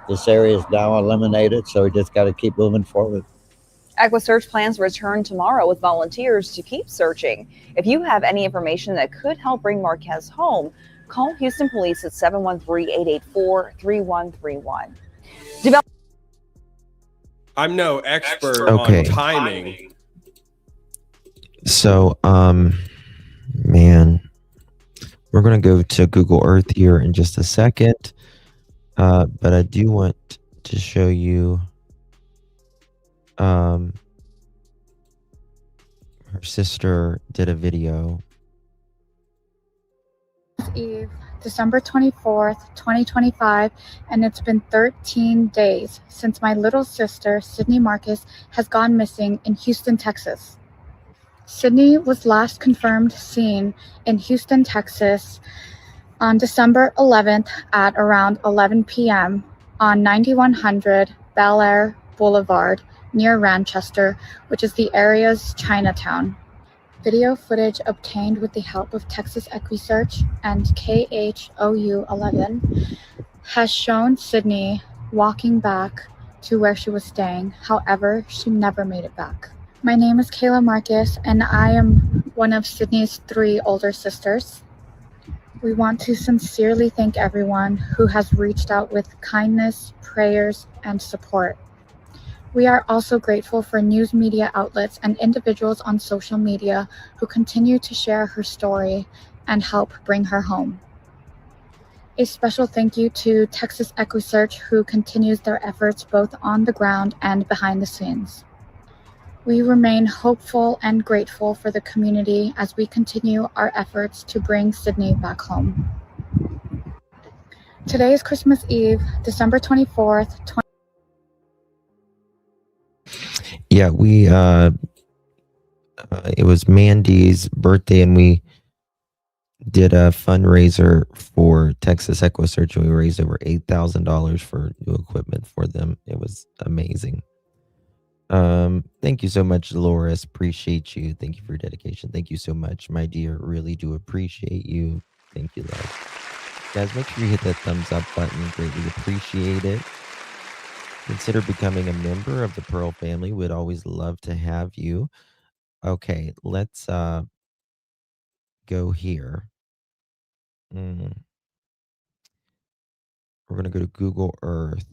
This area is now eliminated, so we just got to keep moving forward. EquuSearch plans to return tomorrow with volunteers to keep searching. If you have any information that could help bring Marquez home, call Houston Police at 713-884-3131. I'm no expert on timing. So, man, we're going to go to Google Earth here in just a second. But I do want to show you her sister did a video. Eve, December 24th, 2025, and it's been 13 days since my little sister, Sydney Marquez, has gone missing in Houston, Texas. Sydney was last confirmed seen in Houston, Texas on December 11th at around 11 p.m. on 9100 Bellaire Blvd near Ranchester, which is the area's Chinatown. Video footage obtained with the help of Texas EquuSearch and KHOU11 has shown Sydney walking back to where she was staying. However, she never made it back. My name is Kayla Marquez, and I am one of Sydney's 3 older sisters. We want to sincerely thank everyone who has reached out with kindness, prayers, and support. We are also grateful for news media outlets and individuals on social media who continue to share her story and help bring her home. A special thank you to Texas EquuSearch, who continues their efforts both on the ground and behind the scenes. We remain hopeful and grateful for the community as we continue our efforts to bring Sydney back home. Today is Christmas Eve, December 24th, Yeah, we it was Mandy's birthday, and we did a fundraiser for Texas EquuSearch, and we raised over $8,000 for new equipment for them. It was amazing. Thank you so much, Dolores. Appreciate you. Thank you for your dedication. Thank you so much, my dear. Really do appreciate you. Thank you, love. Guys, make sure you hit that thumbs up button. Greatly appreciate it. Consider becoming a member of the Pearl family. We'd always love to have you. Okay, let's go here. We're going to go to Google Earth.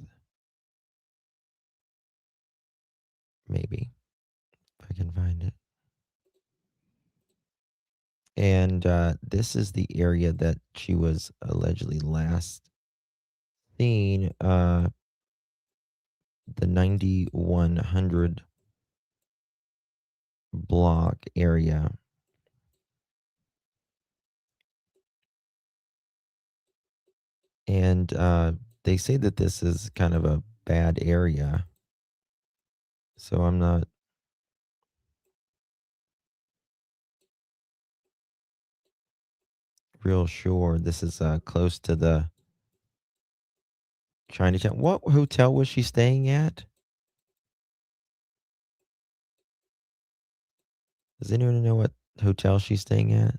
Maybe, if I can find it. And this is the area that she was allegedly last seen, the 9100 block area. And they say that this is kind of a bad area. So I'm not real sure. This is close to the Chinatown. What hotel was she staying at? Does anyone know what hotel she's staying at?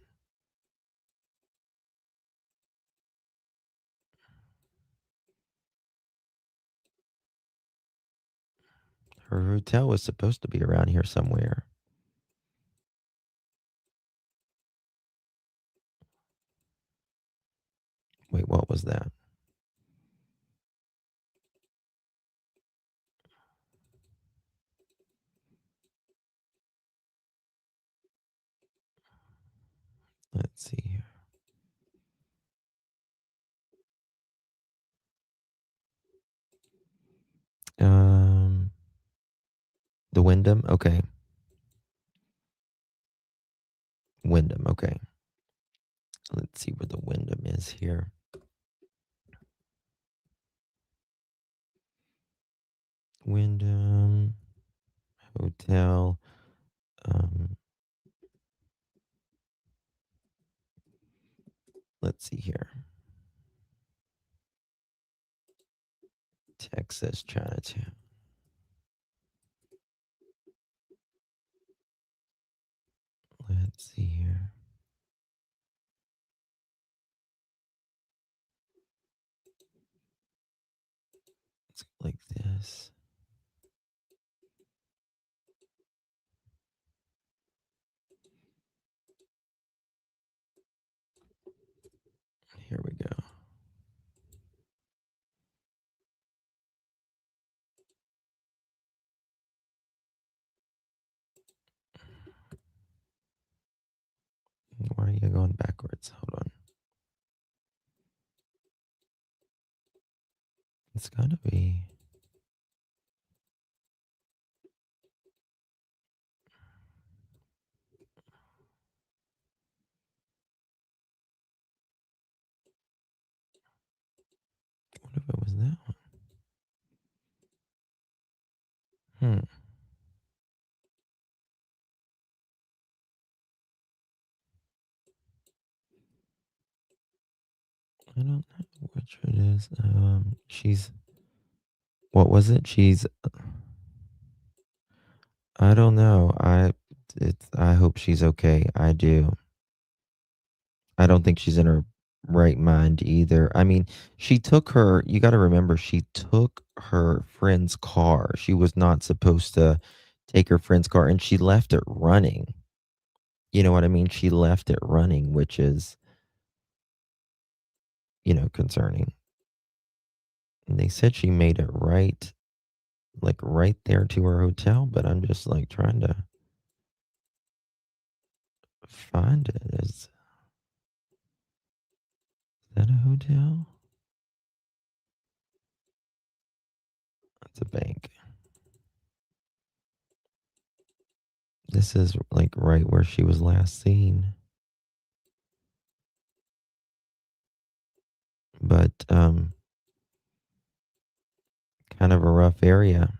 Her hotel was supposed to be around here somewhere. Wait, what was that? Let's see here. The Wyndham? Okay. Wyndham, okay. Let's see where the Wyndham is here. Wyndham Hotel. Let's see here. Texas Chinatown. Let's see here. Let's go like this. Here we go. Why are you going backwards? Hold on. It's gotta be. What if it was that one? I don't know which it is. She's. What was it? She's. I don't know. I hope she's okay. I do. I don't think she's in her right mind either. I mean, she took her. You got to remember, she took her friend's car. She was not supposed to take her friend's car, and she left it running. You know what I mean? She left it running, which is, concerning. And they said she made it right, like right there to her hotel, but I'm just like trying to find it. Is that a hotel? It's a bank. This is like right where she was last seen. But kind of a rough area.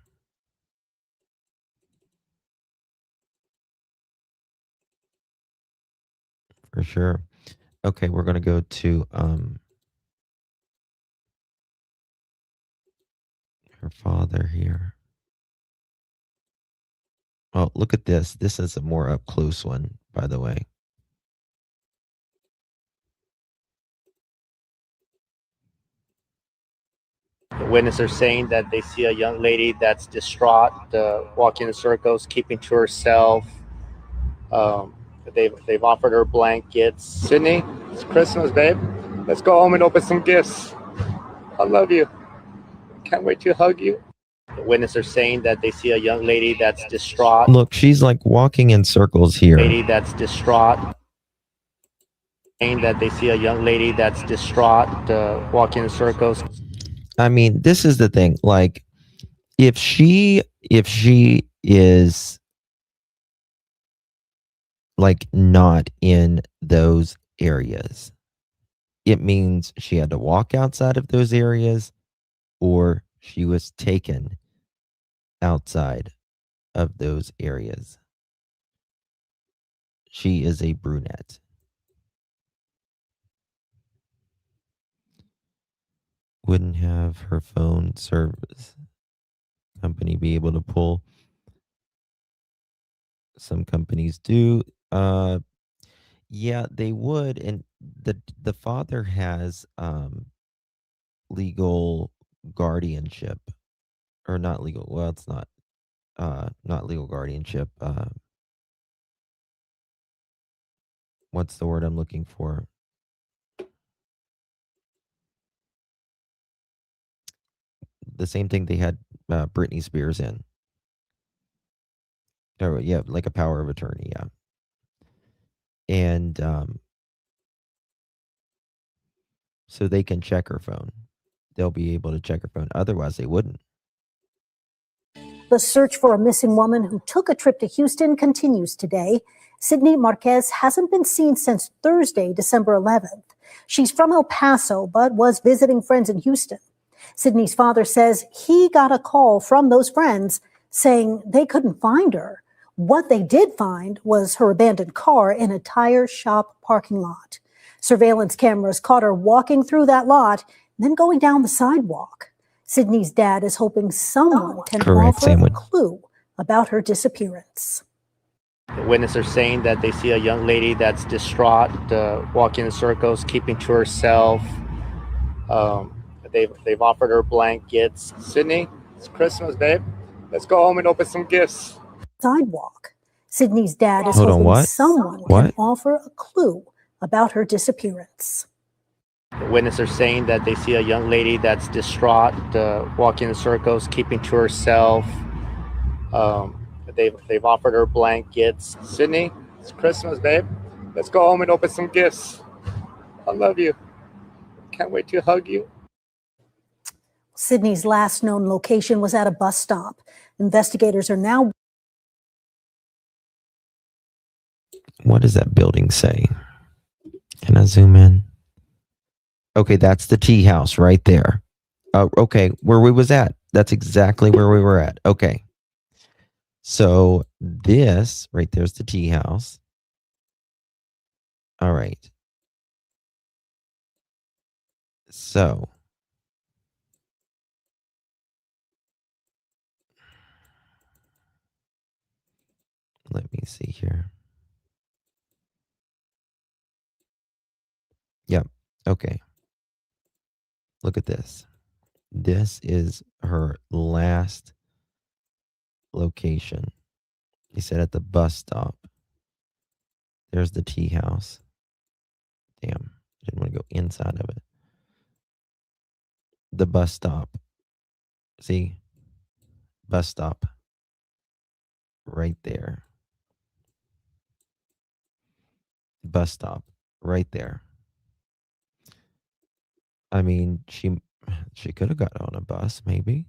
For sure. Okay, we're gonna go to her father here. Oh, look at this. This is a more up close one, by the way. The witnesses are saying that they see a young lady that's distraught, walking in circles, keeping to herself. They've offered her blankets. Sydney, it's Christmas, babe. Let's go home and open some gifts. I love you. Can't wait to hug you. The witnesses are saying that they see a young lady that's distraught. Look, she's like walking in circles here. Lady that's distraught. Saying that they see a young lady that's distraught, walking in circles. I mean, this is the thing. Like, if she is like not in those areas, it means she had to walk outside of those areas or she was taken outside of those areas. She is a brunette. Wouldn't have her phone service company be able to pull? Some companies do. Yeah, they would. And the father has legal guardianship, or not legal. Well, it's not legal guardianship. What's the word I'm looking for? The same thing they had Britney Spears in. Oh, yeah, like a power of attorney, yeah. And so they can check her phone. They'll be able to check her phone. Otherwise, they wouldn't. The search for a missing woman who took a trip to Houston continues today. Sydney Marquez hasn't been seen since Thursday, December 11th. She's from El Paso, but was visiting friends in Houston. Sydney's father says he got a call from those friends saying they couldn't find her. What they did find was her abandoned car in a tire shop parking lot. Surveillance cameras caught her walking through that lot, then going down the sidewalk. Sydney's dad is hoping someone can offer a clue about her disappearance. The witnesses are saying that they see a young lady that's distraught, walking in circles, keeping to herself. They've offered her blankets. Sydney, it's Christmas, babe. Let's go home and open some gifts. Sidewalk. Sydney's dad is Hold on, hoping what? someone can offer a clue about her disappearance. The witnesses are saying that they see a young lady that's distraught, walking in circles, keeping to herself. They've offered her blankets. Sydney, it's Christmas, babe. Let's go home and open some gifts. I love you. Can't wait to hug you. Sydney's last known location was at a bus stop. Investigators are now. What does that building say? Can I zoom in? Okay, that's the tea house right there. Oh, okay, where we was at. That's exactly where we were at. Okay. So this right there's the tea house. All right. So let me see here. Yep. Okay. Look at this. This is her last location. He said at the bus stop. There's the tea house. Damn. Didn't want to go inside of it. The bus stop. See? Bus stop. Right there. Bus stop. Right there. I mean, she could have got on a bus, maybe.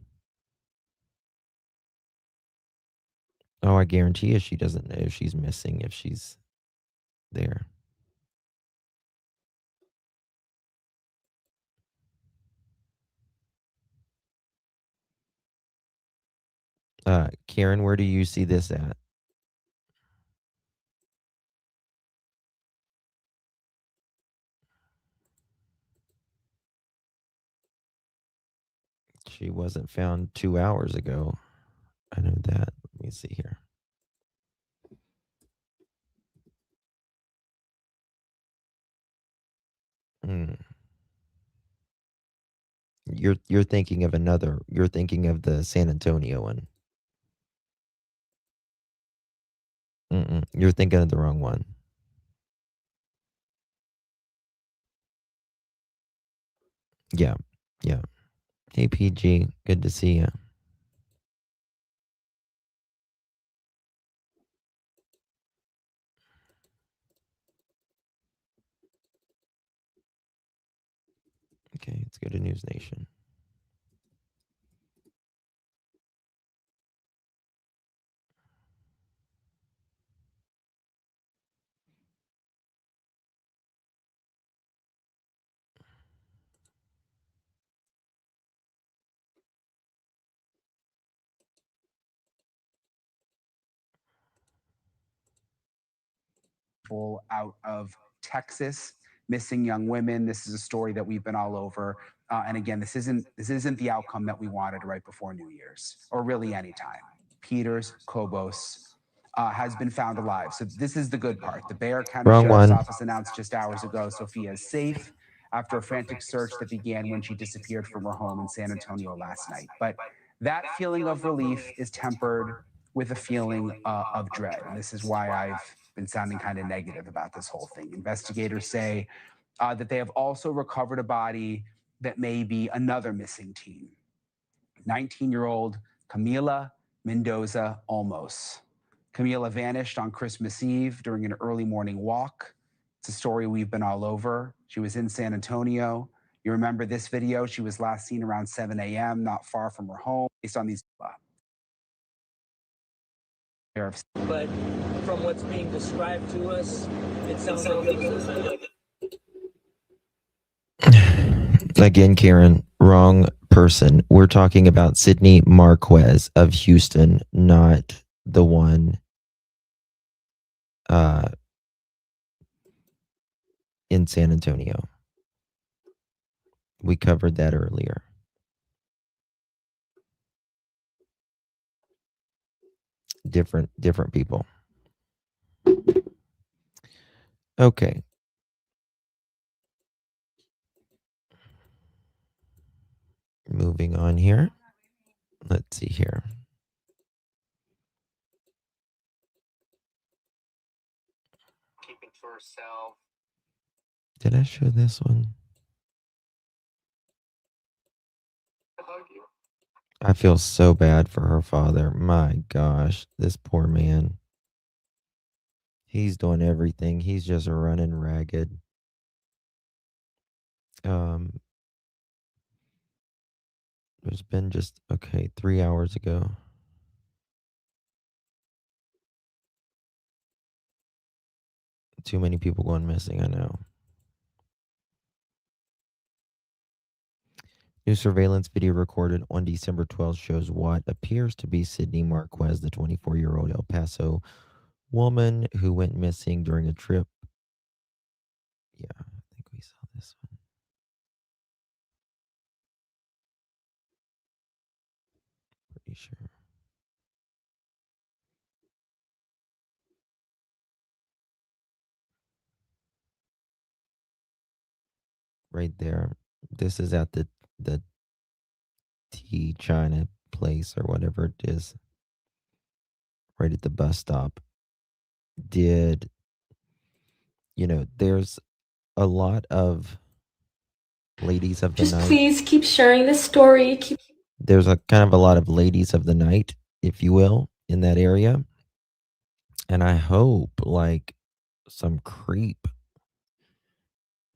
Oh, I guarantee you she doesn't know if she's missing if she's there. Karen, where do you see this at? She wasn't found 2 hours ago. I know that. Let me see here. Hmm. You're thinking of another. You're thinking of the San Antonio one. You're thinking of the wrong one. Yeah. Yeah. Hey, PG. Good to see you. Okay, let's go to News Nation. Out of Texas, missing young women. This is a story that we've been all over. And again, this isn't the outcome that we wanted right before New Year's, or really any time. Peters Kobos has been found alive. So this is the good part. The Bellaire County Wrong Sheriff's one. Office announced just hours ago Sophia is safe after a frantic search that began when she disappeared from her home in San Antonio last night. But that feeling of relief is tempered with a feeling of dread. And this is why I've been sounding kind of negative about this whole thing. Investigators say that they have also recovered a body that may be another missing teen. 19-year-old Camila Mendoza Olmos. Camila vanished on Christmas Eve during an early morning walk. It's a story we've been all over. She was in San Antonio. You remember this video? She was last seen around 7 a.m., not far from her home, based on these. But from what's being described to us, it sounds like Again, Karen, wrong person. We're talking about Sydney Marquez of Houston, not the one in San Antonio. We covered that earlier. Different people. Okay. Moving on here. Let's see here. Keeping to herself. Did I show this one? I feel so bad for her father. My gosh, this poor man. He's doing everything. He's just running ragged. It's been just, 3 hours ago. Too many people going missing, I know. New surveillance video recorded on December 12th shows what appears to be Sydney Marquez, the 24-year-old El Paso woman who went missing during a trip. Yeah, I think we saw this one. Pretty sure. Right there. This is at the T China place or whatever it is. Right at the bus stop. There's a lot of ladies of the night. Please keep sharing this story. There's a kind of a lot of ladies of the night, if you will, in that area. And I hope like some creep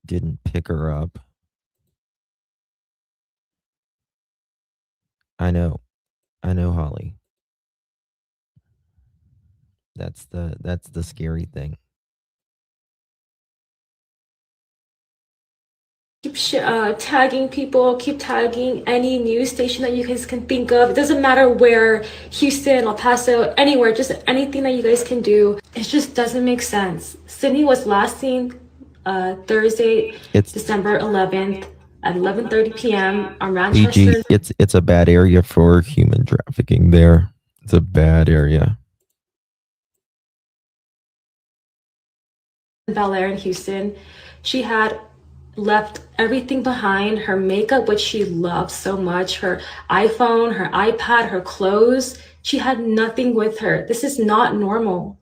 didn't pick her up. I know, Holly. That's the scary thing. Keep tagging people, keep tagging any news station that you guys can think of. It doesn't matter where, Houston, El Paso, anywhere, just anything that you guys can do. It just doesn't make sense. Sydney was last seen Thursday, December 11th at 11:30 p.m. on Rochester. PG, it's a bad area for human trafficking there. It's a bad area. Bellaire in Houston. She had left everything behind, her makeup, which she loves so much, her iPhone, her iPad, her clothes. She had nothing with her. This is not normal.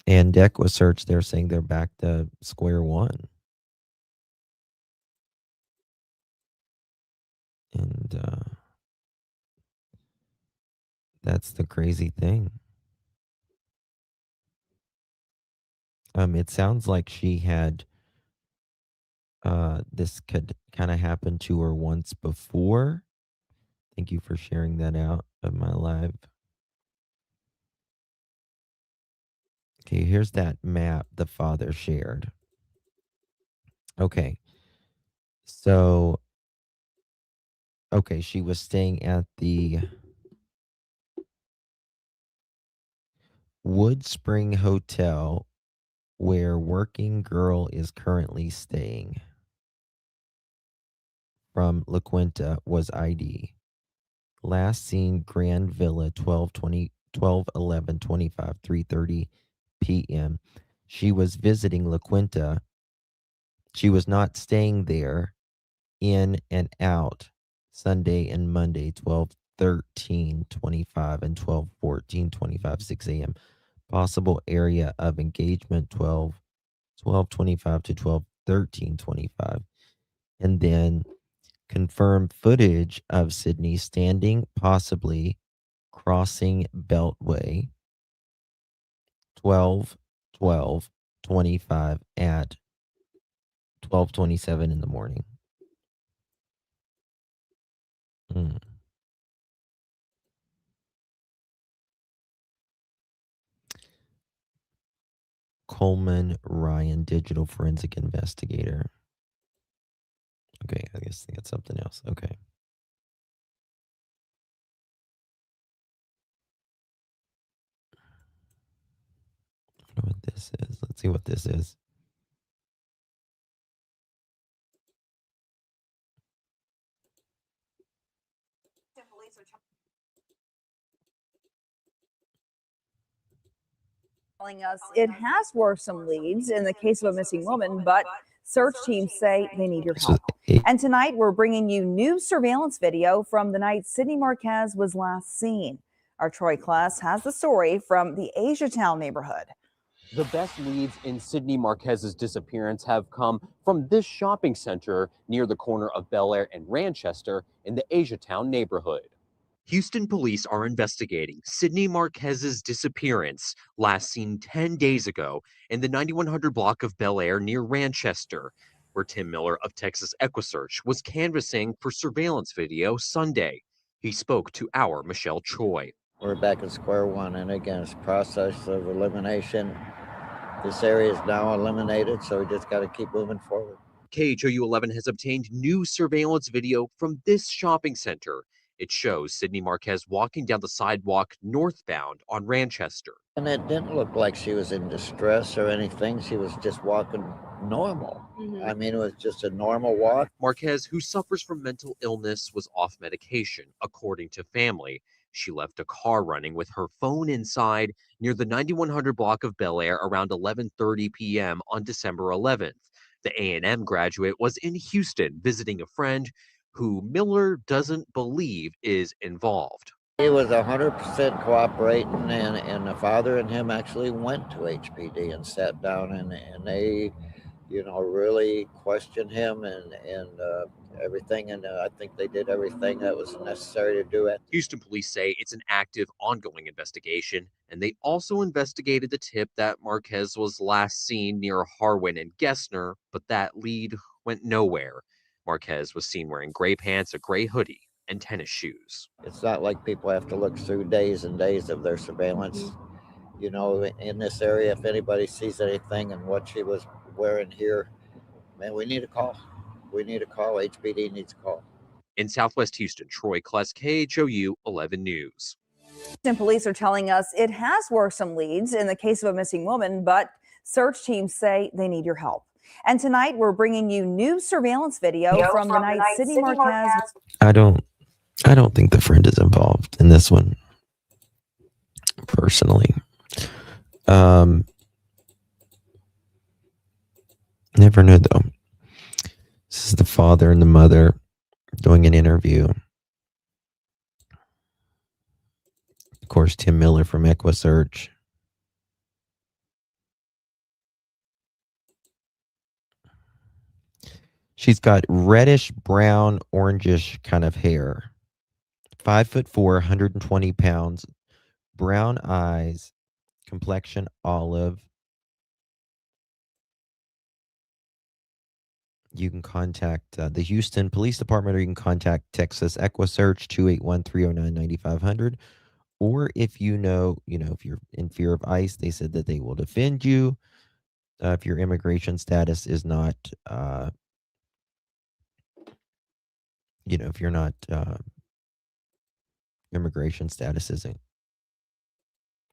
And EquuSearch, they're saying they're back to square one. And that's the crazy thing. It sounds like she had this could kind of happen to her once before. Thank you for sharing that out of my live. Okay, here's that map the father shared. Okay. So, okay, she was staying at the Wood Spring Hotel where Working Girl is currently staying. From La Quinta was ID. Last seen Grand Villa 12/11/25, 3:30 p.m. She was visiting La Quinta. She was not staying there. In and out Sunday and Monday 12/13/25 and 12/14/25 6 a.m. Possible area of engagement 12/12/25 to 12/13/25. And then confirmed footage of Sydney standing, possibly crossing Beltway 12/12/25 at 12:27 in the morning. Coleman Ryan, digital forensic investigator. Okay, I guess that's something else. Okay. I don't know what this is. Let's see what this is. Telling us it has worked some leads in the case of a missing woman, but search teams say they need your help. And tonight we're bringing you new surveillance video from the night Sydney Marquez was last seen. Our Troy class has the story from the Asiatown neighborhood. The best leads in Sydney Marquez's disappearance have come from this shopping center near the corner of Bellaire and Ranchester in the Asiatown neighborhood. Houston police are investigating Sydney Marquez's disappearance, last seen 10 days ago in the 9100 block of Bellaire near Ranchester, where Tim Miller of Texas EquuSearch was canvassing for surveillance video Sunday. He spoke to our Michelle Choi. We're back at square one, and again, it's a process of elimination. This area is now eliminated, so we just got to keep moving forward. KHOU 11 has obtained new surveillance video from this shopping center. It shows Sydney Marquez walking down the sidewalk northbound on Ranchester. And it didn't look like she was in distress or anything. She was just walking normal. I mean, it was just a normal walk. Marquez, who suffers from mental illness, was off medication, according to family. She left a car running with her phone inside near the 9100 block of Bellaire around 11:30 p.m. on December 11th. The A&M graduate was in Houston visiting a friend who Miller doesn't believe is involved. He was 100% cooperating, and the father and him actually went to HPD and sat down, and they, really question him and everything. And I think they did everything that was necessary to do it. Houston police say it's an active, ongoing investigation, and they also investigated the tip that Marquez was last seen near Harwin and Gessner, but that lead went nowhere. Marquez was seen wearing gray pants, a gray hoodie, and tennis shoes. It's not like people have to look through days and days of their surveillance. In this area, if anybody sees anything and what she was wearing here, man, we need a call. We need a call. HPD needs a call. In Southwest Houston, Troy Kless, KHOU 11 News. Houston police are telling us it has worked some leads in the case of a missing woman, but search teams say they need your help. And tonight we're bringing you new surveillance video from the night Sydney Marquez. I don't think the friend is involved in this one, personally. Never know though. This is the father and the mother doing an interview. Of course, Tim Miller from EquuSearch. She's got reddish, brown, orangish kind of hair. 5'4", 120 pounds, brown eyes, complexion olive. You can contact the Houston Police Department, or you can contact Texas EquuSearch 281-309-9500. Or if if you're in fear of ICE, they said that they will defend you if your immigration status is not, if you're not, immigration status isn't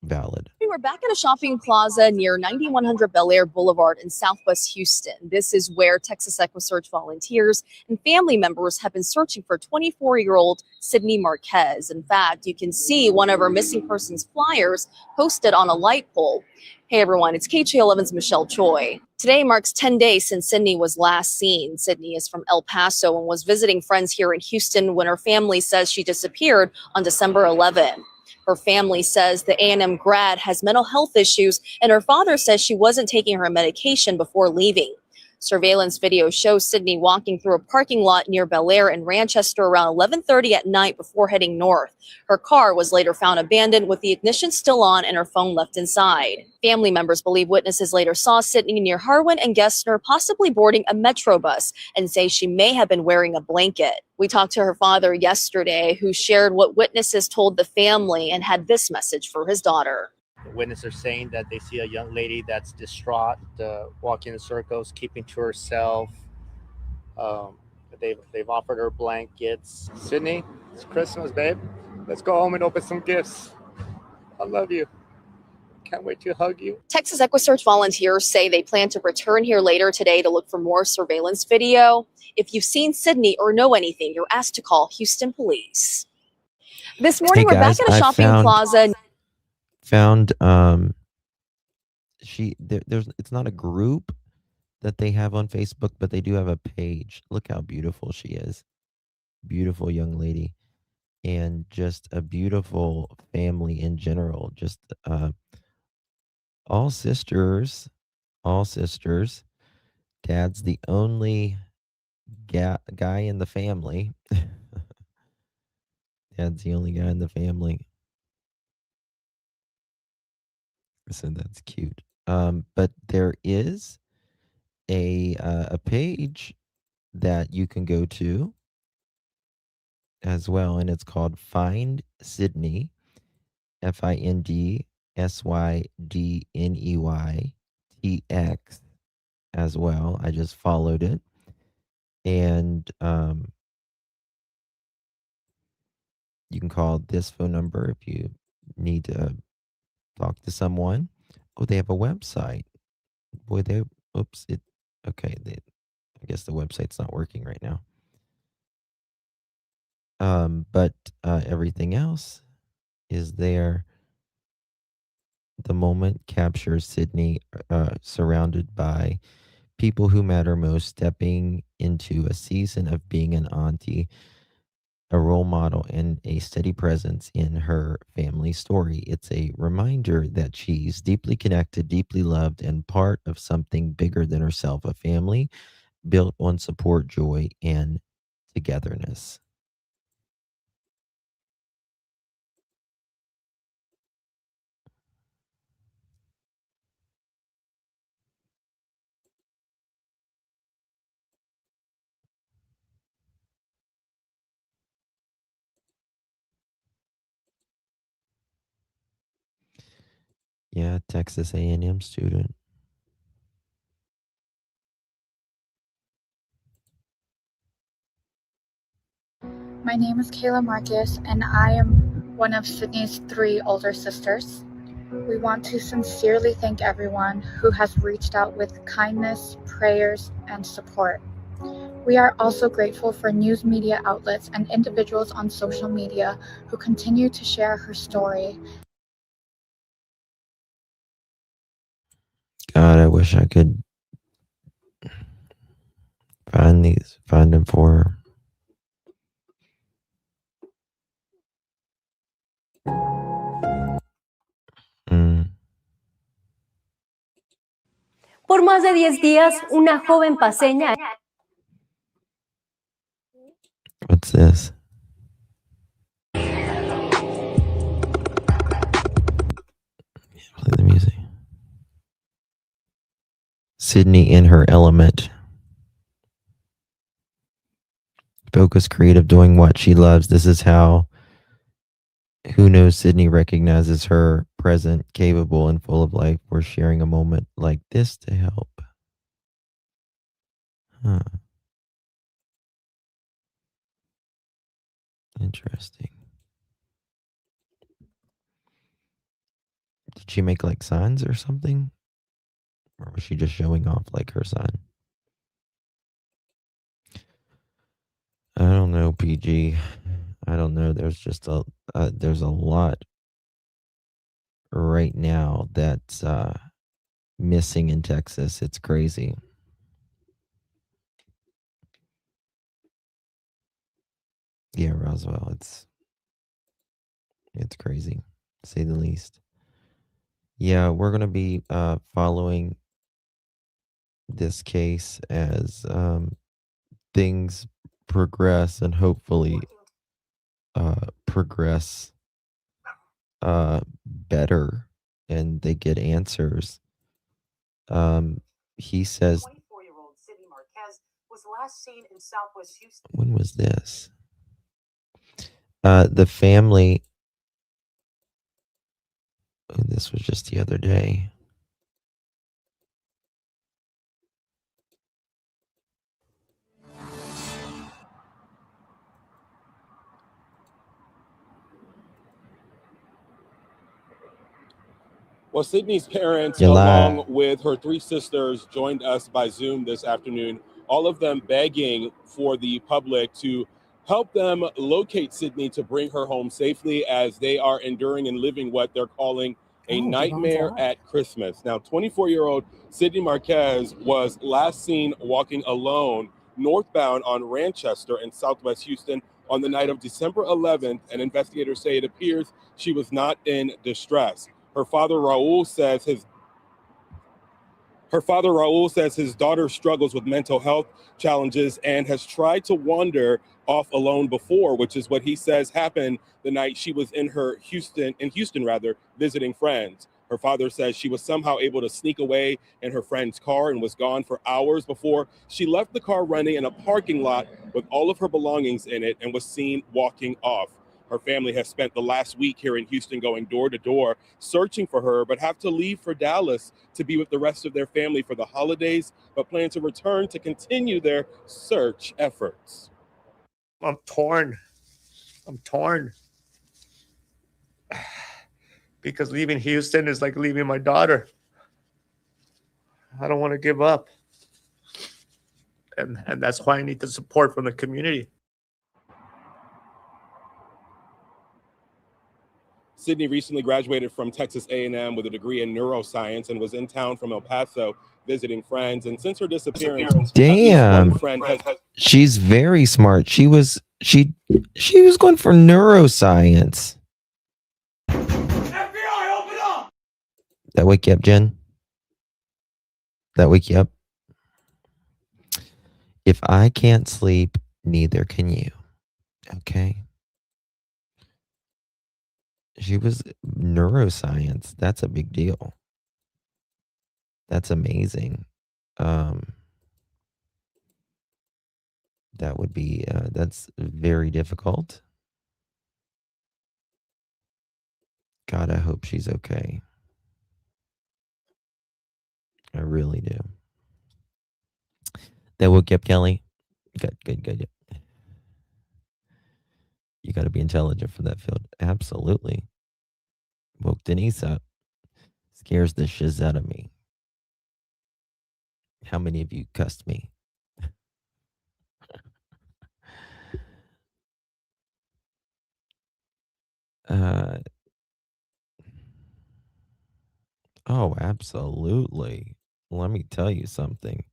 valid. We're back at a shopping plaza near 9100 Bellaire Boulevard in Southwest Houston. This is where Texas EquuSearch volunteers and family members have been searching for 24-year-old Sydney Marquez. In fact, you can see one of her missing persons flyers posted on a light pole. Hey everyone, it's KHOU11's Michelle Choi. Today marks 10 days since Sydney was last seen. Sydney is from El Paso and was visiting friends here in Houston when her family says she disappeared on December 11. Her family says the A&M grad has mental health issues, and her father says she wasn't taking her medication before leaving. Surveillance video shows Sydney walking through a parking lot near Bellaire and Ranchester around 11:30 at night before heading north. Her car was later found abandoned with the ignition still on and her phone left inside. Family members believe witnesses later saw Sydney near Harwin and Gessner, possibly boarding a metro bus, and say she may have been wearing a blanket. We talked to her father yesterday, who shared what witnesses told the family and had this message for his daughter. The witnesses are saying that they see a young lady that's distraught, walking in circles, keeping to herself. They've offered her blankets. Sydney, it's Christmas, babe. Let's go home and open some gifts. I love you. Can't wait to hug you. Texas EquuSearch volunteers say they plan to return here later today to look for more surveillance video. If you've seen Sydney or know anything, you're asked to call Houston Police. This morning, we're back at a shopping plaza. Found it's not a group that they have on Facebook, but they do have a page. Look how beautiful she is. Beautiful young lady, and just a beautiful family in general. Just all sisters. Dad's the only guy in the family. Dad's the only guy in the family. So that's cute. But there is a page that you can go to as well, and it's called Find Sydney, FindSydneyTX as well. I just followed it, and you can call this phone number if you need to talk to someone. Oh, they have a website. Boy, I guess the website's not working right now. But everything else is there. The moment captures Sydney surrounded by people who matter most, stepping into a season of being an auntie. a role model and a steady presence in her family story. It's a reminder that she's deeply connected, deeply loved, and part of something bigger than herself, a family built on support, joy, and togetherness. Yeah, Texas A&M student. My name is Kayla Marquez, and I am one of Sydney's 3 older sisters. We want to sincerely thank everyone who has reached out with kindness, prayers, and support. We are also grateful for news media outlets and individuals on social media who continue to share her story. God, I wish I could find them for her. Por más de 10 días, una joven paseña. What's this? Play the music. Sydney in her element. Focus, creative, doing what she loves. This is how Who Knows Sydney recognizes her, present, capable, and full of life. We're sharing a moment like this to help. Huh. Interesting. Did she make like signs or something? Or was she just showing off like her sign? I don't know, PG. I don't know. There's just there's a lot right now that's missing in Texas. It's crazy. Yeah, Roswell. It's crazy, to say the least. Yeah, we're gonna be following this case as things progress and hopefully progress better and they get answers. He says 24-year-old Sydney Marquez was last seen in Southwest Houston. when was this? The family, this was just the other day. Well, Sydney's parents, You along lied. with her 3 sisters, joined us by Zoom this afternoon, all of them begging for the public to help them locate Sydney to bring her home safely as they are enduring and living what they're calling a nightmare at Christmas. Now, 24-year-old Sydney Marquez was last seen walking alone northbound on Ranchester in Southwest Houston on the night of December 11th, and investigators say it appears she was not in distress. Her father Raul says his daughter struggles with mental health challenges and has tried to wander off alone before, which is what he says happened the night she was in Houston, visiting friends. Her father says she was somehow able to sneak away in her friend's car and was gone for hours before she left the car running in a parking lot with all of her belongings in it and was seen walking off. Her family has spent the last week here in Houston going door to door searching for her, but have to leave for Dallas to be with the rest of their family for the holidays, but plan to return to continue their search efforts. I'm torn. Because leaving Houston is like leaving my daughter. I don't want to give up. And that's why I need the support from the community. Sydney recently graduated from Texas A&M with a degree in neuroscience and was in town from El Paso visiting friends. And since her disappearance, Damn. one friend has... She's very smart. She She was going for neuroscience. FBI, open up! That wake you up, Jen? That wake you up? If I can't sleep, neither can you. Okay. She was neuroscience. That's a big deal. That's amazing. That would be, that's very difficult. God, I hope she's okay. I really do. That woke you up, Kelly? Good. You got to be intelligent for that field. Absolutely. Woke Denise up. Scares the shiz out of me. How many of you cussed me? Oh, absolutely. Let me tell you something.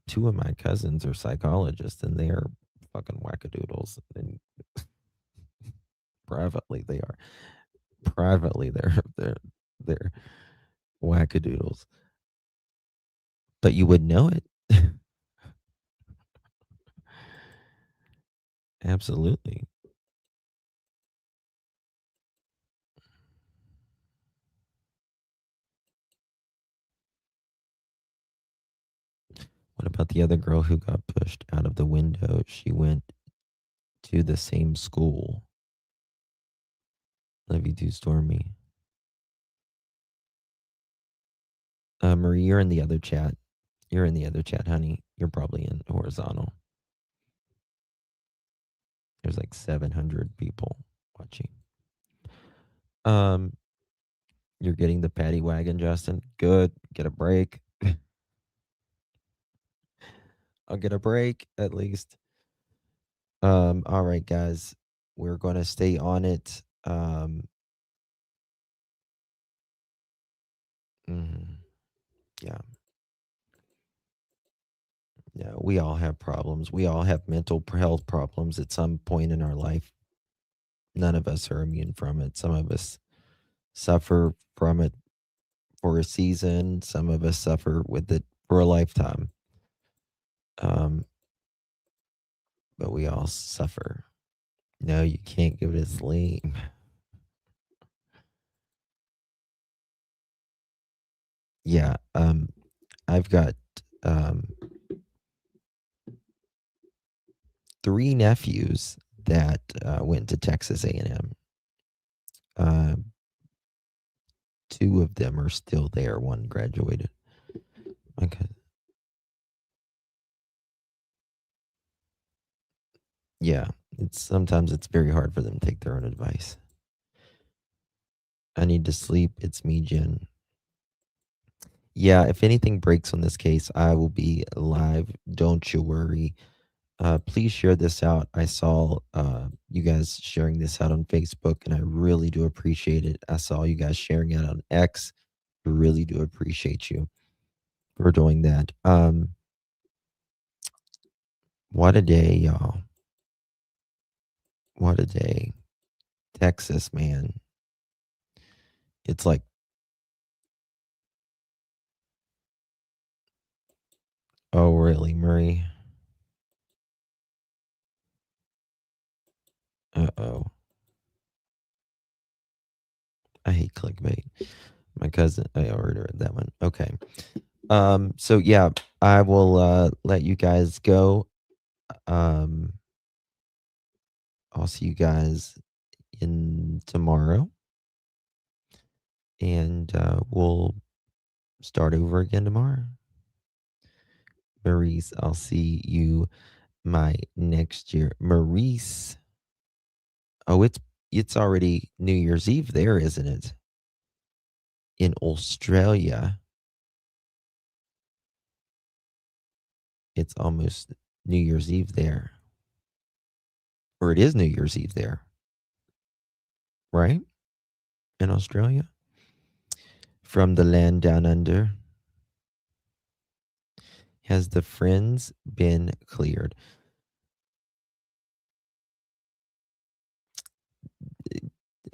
2 of my cousins are psychologists, and they are fucking wackadoodles. And privately, they are. Privately, they're wackadoodles. But you would know it. Absolutely. What about the other girl who got pushed out of the window? She went to the same school. Love you too, Stormy. Marie, you're in the other chat. You're in the other chat, honey. You're probably in horizontal. There's like 700 people watching. You're getting the paddy wagon, Justin. Good. Get a break. I'll get a break at least. All right, guys. We're gonna stay on it. Yeah. Yeah, we all have problems. We all have mental health problems at some point in our life. None of us are immune from it. Some of us suffer from it for a season. Some of us suffer with it for a lifetime. But we all suffer. No, you can't go to sleep. Yeah, I've got 3 nephews that went to Texas A&M. 2 of them are still there. 1 graduated. Okay. Yeah, sometimes it's very hard for them to take their own advice. I need to sleep. It's me, Jen. Yeah, if anything breaks on this case, I will be live. Don't you worry. Please share this out. I saw you guys sharing this out on Facebook, and I really do appreciate it. I saw you guys sharing it on X. I really do appreciate you for doing that. What a day, y'all. What a day. Texas, man. It's like oh, really, Marie? Uh-oh. I hate clickbait. My cousin, I already read that one. Okay. So yeah, I will let you guys go. I'll see you guys in tomorrow. And we'll start over again tomorrow. Maurice, I'll see you my next year. Maurice. Oh, it's already New Year's Eve there, isn't it? In Australia. It's almost New Year's Eve there. Or it is New Year's Eve there. Right? In Australia? From the land down under. Has the friends been cleared?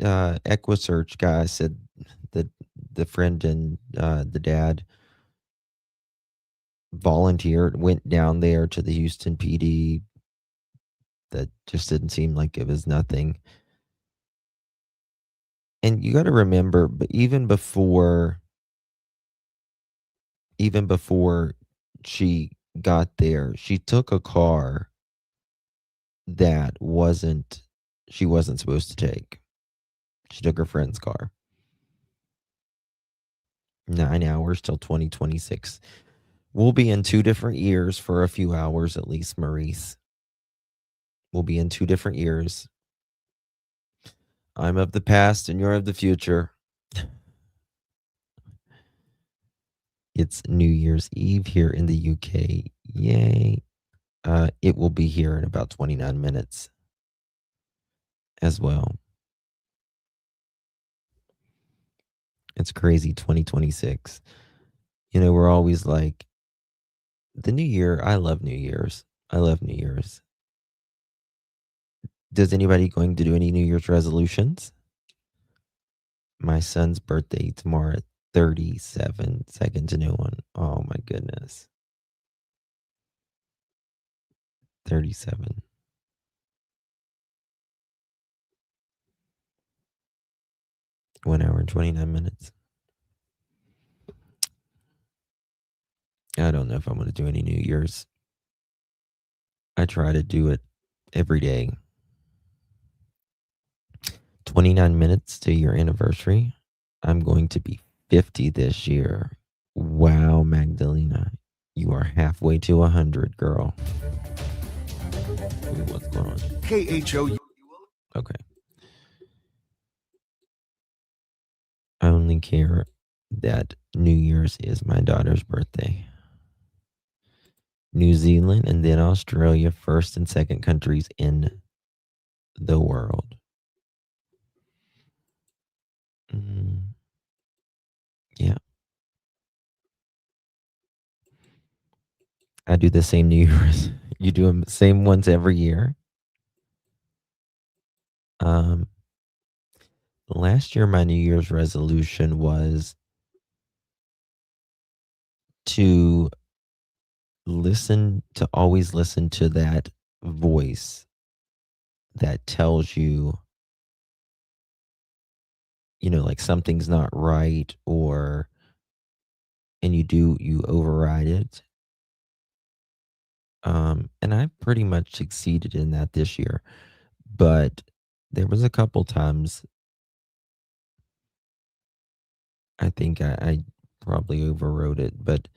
EquuSearch guy said that the friend and the dad volunteered, went down there to the Houston PD. That just didn't seem like it was nothing. And you got to remember, but even before she got there, she took a car that she wasn't supposed to take. She took her friend's car. 9 hours till 2026. We'll be in 2 different years for a few hours at least, Maurice. We'll be in 2 different years. I'm of the past and you're of the future. It's New Year's Eve here in the UK. Yay. It will be here in about 29 minutes as well. It's crazy, 2026. You know, we're always like, the new year, I love New Year's. I love New Year's. Does anybody going to do any New Year's resolutions? My son's birthday tomorrow at 37, second to no one. Oh my goodness. 37. One hour and 29 minutes. I don't know if I'm going to do any New Year's. I try to do it every day. 29 minutes to your anniversary. I'm going to be 50 this year. Wow, Magdalena. You are halfway to 100, girl. Ooh, what's going on? KHOU. Okay. I only care that New Year's is my daughter's birthday. New Zealand and then Australia, first and second countries in the world. Yeah. I do the same New Year's. You do them same ones every year. Last year, my New Year's resolution was to always listen to that voice that tells you, you know, like something's not right, and you override it. And I pretty much succeeded in that this year, but there was a couple times I think I probably overrode it, but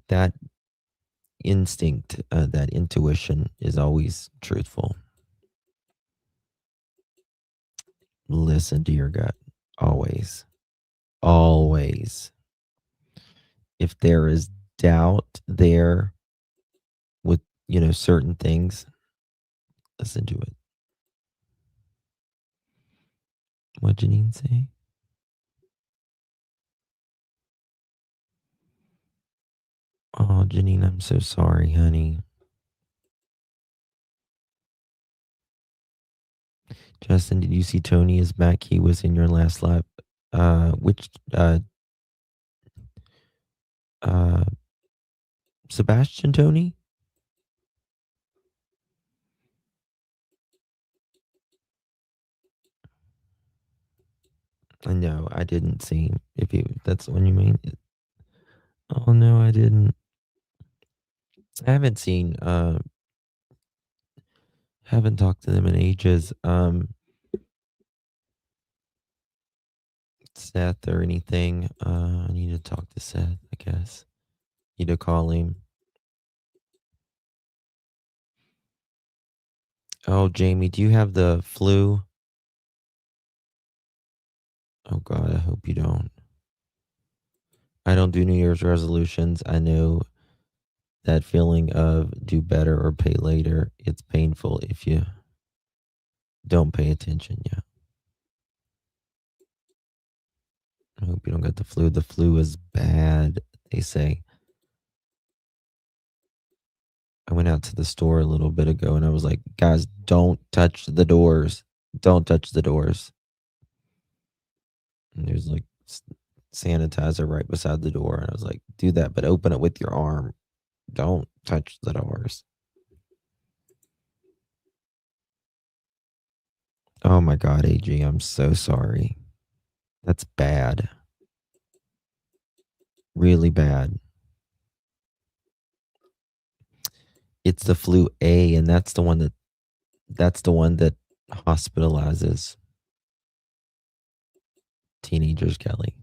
that instinct, that intuition is always truthful. Listen to your gut. Always. Always. If there is doubt there with, you know, certain things, listen to it. What Janine say? Oh, Janine, I'm so sorry, honey. Justin, did you see Tony is back? He was in your last live. Sebastian Tony? No, I didn't see him. That's the one you mean. Oh no, I didn't. I haven't seen. Haven't talked to them in ages. Seth or anything. I need to talk to Seth. I guess. Need to call him. Oh, Jamie, do you have the flu? Oh God, I hope you don't. I don't do New Year's resolutions. I know that feeling of do better or pay later. It's painful if you don't pay attention. Yeah. I hope you don't get the flu. The flu is bad, they say. I went out to the store a little bit ago and I was like, guys, don't touch the doors. Don't touch the doors. And there's like sanitizer right beside the door. And I was like, do that, but open it with your arm. Don't touch the doors. Oh my God, AG, I'm so sorry. That's bad. Really bad. It's the flu A, and that's the one that hospitalizes teenagers, Kelly.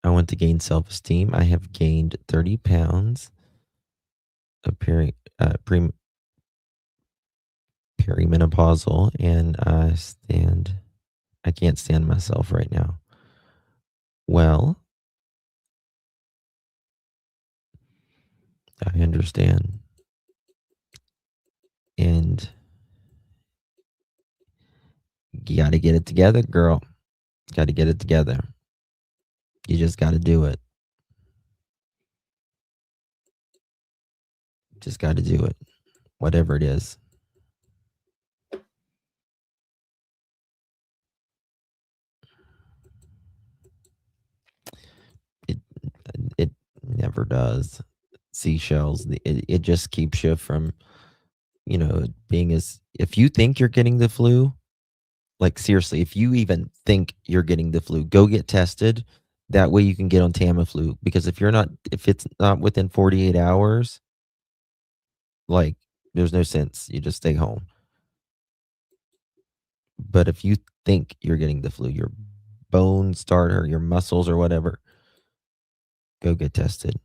I want to gain self-esteem. I have gained 30 pounds. Perimenopausal, and I can't stand myself right now. Well, I understand. And you got to get it together, girl. Got to get it together. You just got to do it. Just got to do it. Whatever it is. It never does. Seashells. It just keeps you from, being if you think you're getting the flu, like seriously, if you even think you're getting the flu, go get tested. That way you can get on Tamiflu. Because if it's not within 48 hours, like there's no sense. You just stay home. But if you think you're getting the flu, your bones start hurt, your muscles or whatever, go get tested.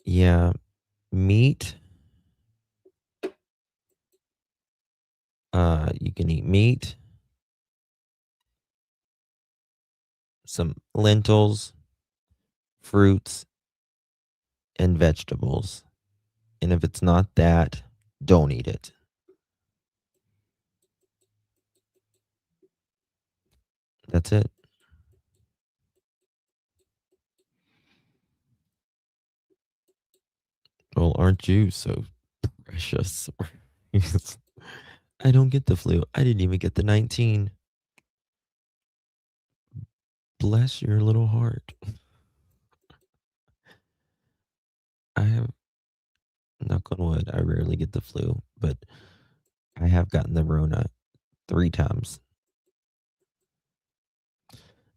Yeah, meat. You can eat meat, some lentils, fruits, and vegetables. And if it's not that, don't eat it. That's it. Well, aren't you so precious? I don't get the flu. I didn't even get the 19. Bless your little heart. I have, knock on wood, I rarely get the flu, but I have gotten the Rona 3 times.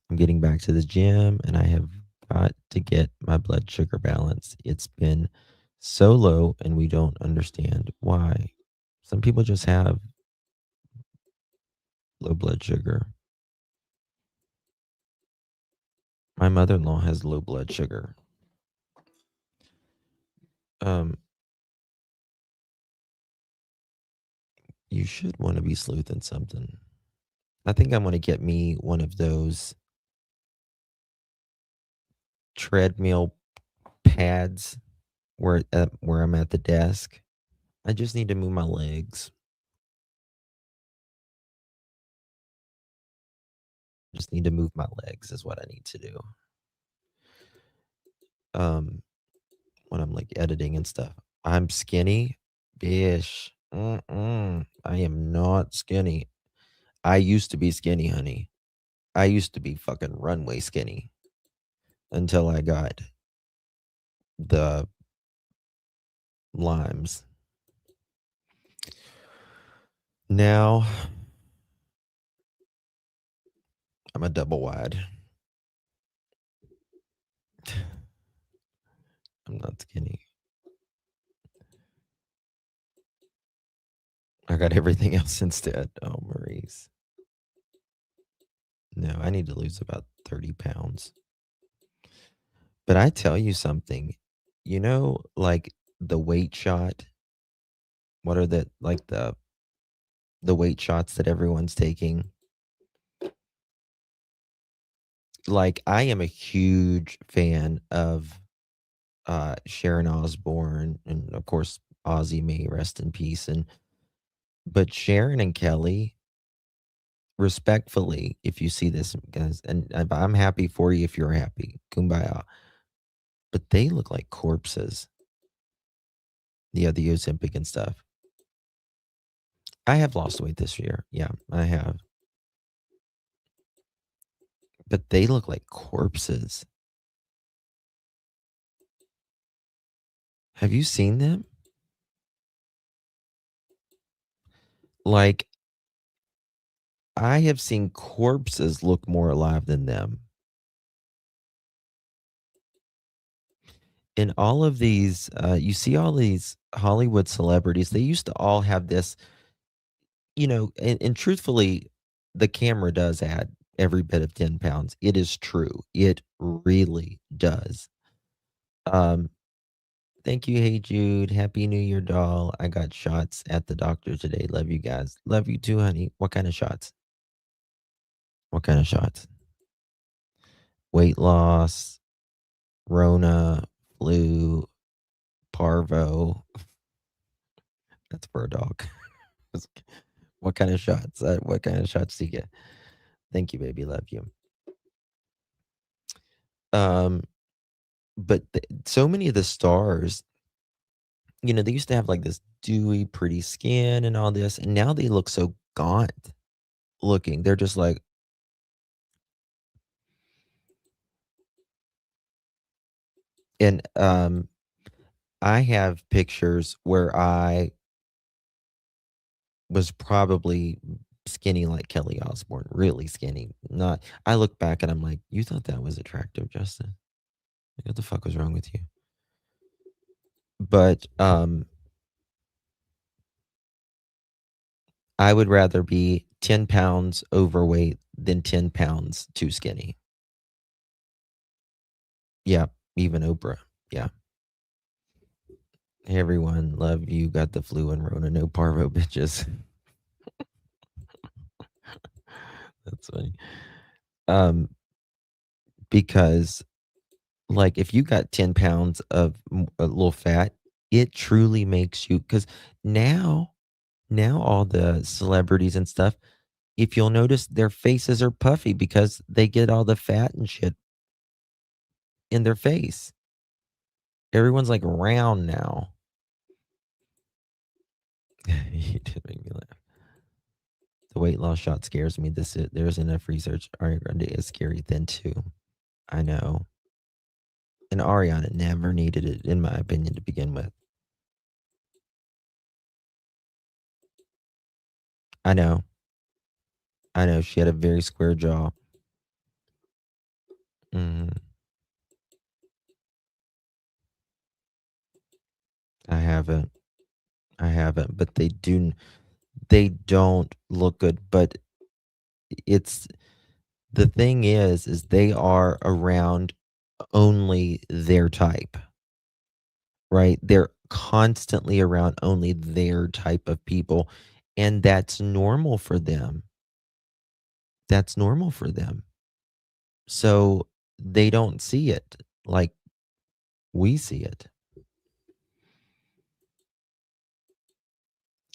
I'm getting back to the gym and I have got to get my blood sugar balance. It's been so low and we don't understand why. Some people just have low blood sugar. My mother-in-law has low blood sugar. You should want to be sleuthing something. I think I'm going to get me one of those treadmill pads where I'm at the desk. I just need to move my legs. Just need to move my legs is what I need to do. When I'm like editing and stuff. I'm skinny, bish. I am not skinny. I used to be skinny, honey. I used to be fucking runway skinny until I got the limes. Now I'm a double wide. I'm not skinny. I got everything else instead. Oh, Maurice. No, I need to lose about 30 pounds. But I tell you something, like the weight shot. What are the weight shots that everyone's taking? Like, I am a huge fan of Sharon Osbourne, and of course Ozzy, may rest in peace. And But Sharon and Kelly, respectfully, if you see this, guys, and I'm happy for you if you're happy, kumbaya. But they look like corpses. Yeah, the Ozempic and stuff. I have lost weight this year. Yeah, I have. But they look like corpses. Have you seen them? Like, I have seen corpses look more alive than them. In all of these, you see all these Hollywood celebrities, they used to all have this, and truthfully, the camera does add every bit of 10 pounds. It is true. It really does. Thank you. Hey, Jude. Happy New Year, doll. I got shots at the doctor today. Love you guys. Love you too, honey. What kind of shots? What kind of shots? Weight loss, Rona, flu, parvo. That's for a dog. What kind of shots? What kind of shots do you get? Thank you, baby. Love you. But so many of the stars, they used to have like this dewy, pretty skin and all this, and now they look so gaunt looking. They're just like, and I have pictures where I was probably skinny like Kelly Osbourne, really skinny. Not. I look back and I'm like, you thought that was attractive, Justin? Like, what the fuck was wrong with you? But I would rather be 10 pounds overweight than 10 pounds too skinny. Yeah, even Oprah. Yeah. Hey everyone, love you. Got the flu and Rona, no parvo, bitches. That's funny. Because like if you got 10 pounds of a little fat, it truly makes you, because now all the celebrities and stuff, if you'll notice, their faces are puffy because they get all the fat and shit in their face. Everyone's like round now. You did make me laugh. The weight loss shot scares me. There's enough research. Ariana Grande is scary thin too. I know. And Ariana never needed it, in my opinion, to begin with. I know. She had a very square jaw. I haven't. But they don't look good. But it's, the thing is they are around only their type, right? They're constantly around only their type of people, and that's normal for them. So they don't see it like we see it.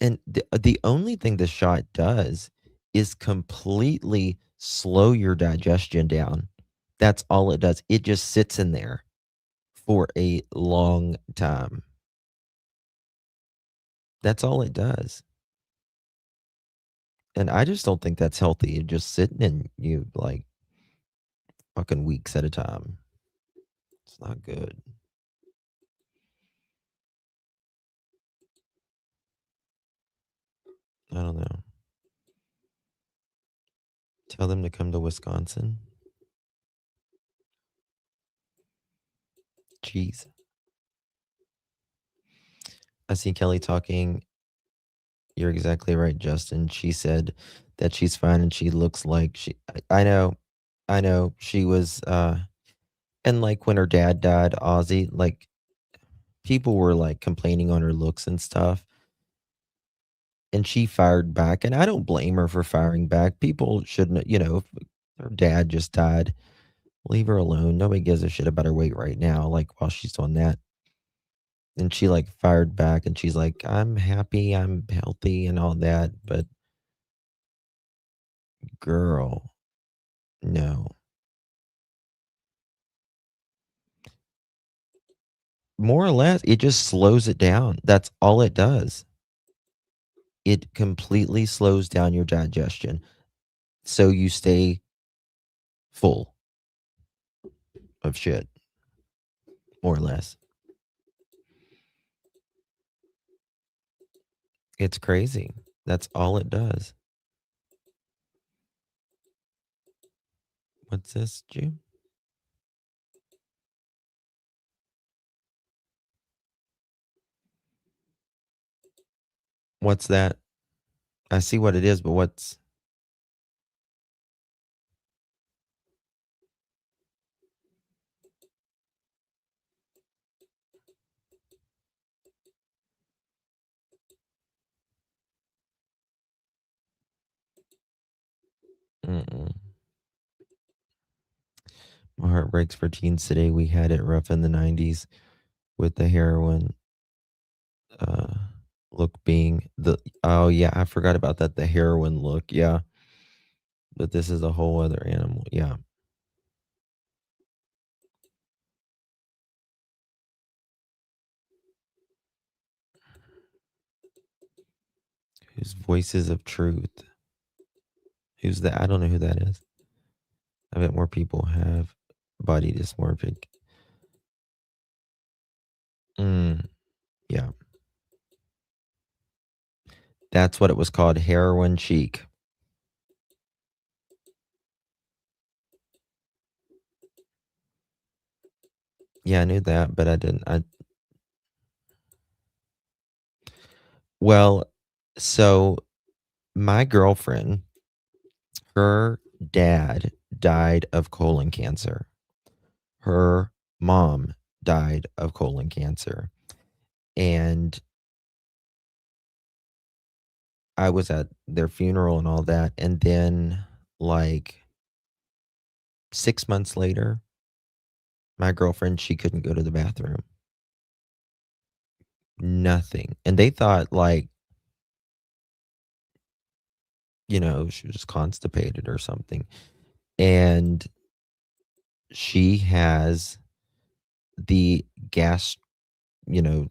And the only thing the shot does is completely slow your digestion down. That's all it does. It just sits in there for a long time. That's all it does. And I just don't think that's healthy. You're just sitting in you like fucking weeks at a time. It's not good. I don't know. Tell them to come to Wisconsin. Jeez. I see Kelly talking. You're exactly right, Justin. She said that she's fine and she looks like she. I know. She was, and like when her dad died, Ozzy, like people were like complaining on her looks and stuff. And she fired back. And I don't blame her for firing back. People shouldn't, if her dad just died, leave her alone. Nobody gives a shit about her weight right now, like while she's doing that. And she like fired back and she's like, I'm happy, I'm healthy and all that. But girl, no. More or less, it just slows it down. That's all it does. It completely slows down your digestion. So you stay full of shit. More or less. It's crazy. That's all it does. What's this, June? What's that? I see what it is, but what's... Mm-mm. My heart breaks for teens today. We had it rough in the 90s with the heroin look being the... Oh, yeah, I forgot about that. The heroin look, yeah. But this is a whole other animal, yeah. Whose Voices of Truth? Who's that? I don't know who that is. I bet more people have body dysmorphic. Yeah. That's what it was called, heroin chic. Yeah, I knew that, but I didn't. Well, so my girlfriend, her dad died of colon cancer. Her mom died of colon cancer. And I was at their funeral and all that. And then, like, 6 months later, my girlfriend, she couldn't go to the bathroom. Nothing. And they thought, like, you know, she was just constipated or something. And she has the gas, you know,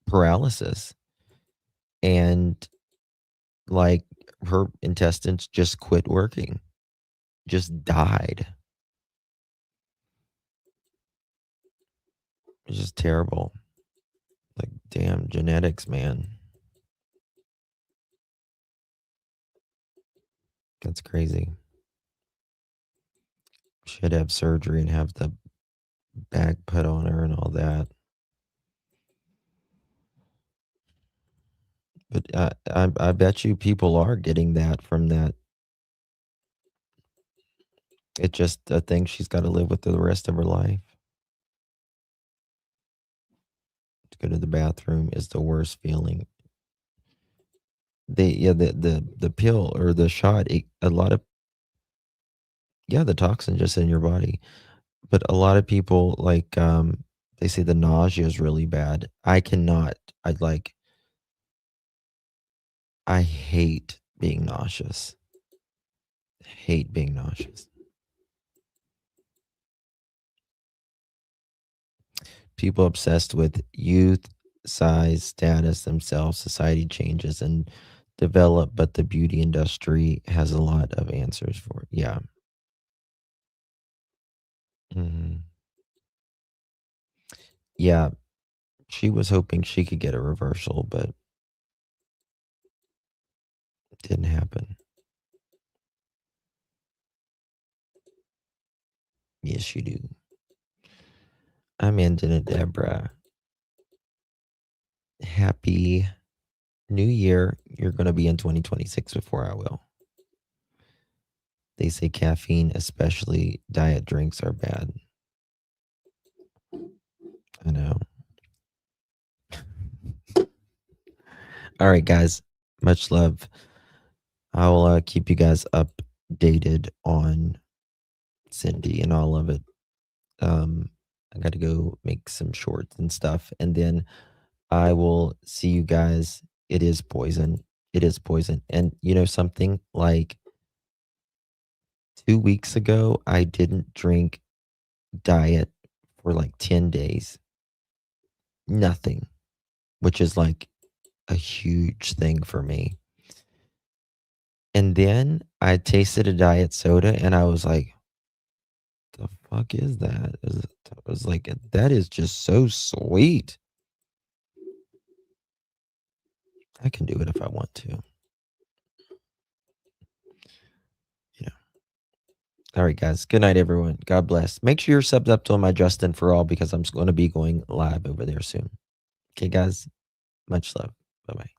paralysis. And, like, her intestines just quit working. Just died. It's just terrible. Like, damn, genetics, man. That's crazy. Should have surgery and have the bag put on her and all that. But I bet you people are getting that from that. It's just a thing she's got to live with the rest of her life. To go to the bathroom is the worst feeling. The pill or the shot, a lot of... Yeah, the toxin just in your body. But a lot of people, like, they say the nausea is really bad. I cannot. I hate being nauseous. Hate being nauseous. People obsessed with youth, size, status, themselves, society changes and develop, but the beauty industry has a lot of answers for it. Yeah. Yeah. She was hoping she could get a reversal, but it didn't happen. Yes, you do. I'm Anton Deborah. Happy New Year. You're going to be in 2026 before I will. They say caffeine, especially diet drinks, are bad. I know. All right, guys. Much love. I will keep you guys updated on Cindy and all of it. I got to go make some shorts and stuff. And then I will see you guys. It is poison. It is poison. And you know something? Like 2 weeks ago, I didn't drink diet for like 10 days. Nothing, which is like a huge thing for me. And then I tasted a diet soda and I was like, the fuck is that? I was like, that is just so sweet. I can do it if I want to. Yeah. All right, guys. Good night, everyone. God bless. Make sure you're subbed up to my Justin for All because I'm going to be going live over there soon. Okay, guys. Much love. Bye-bye.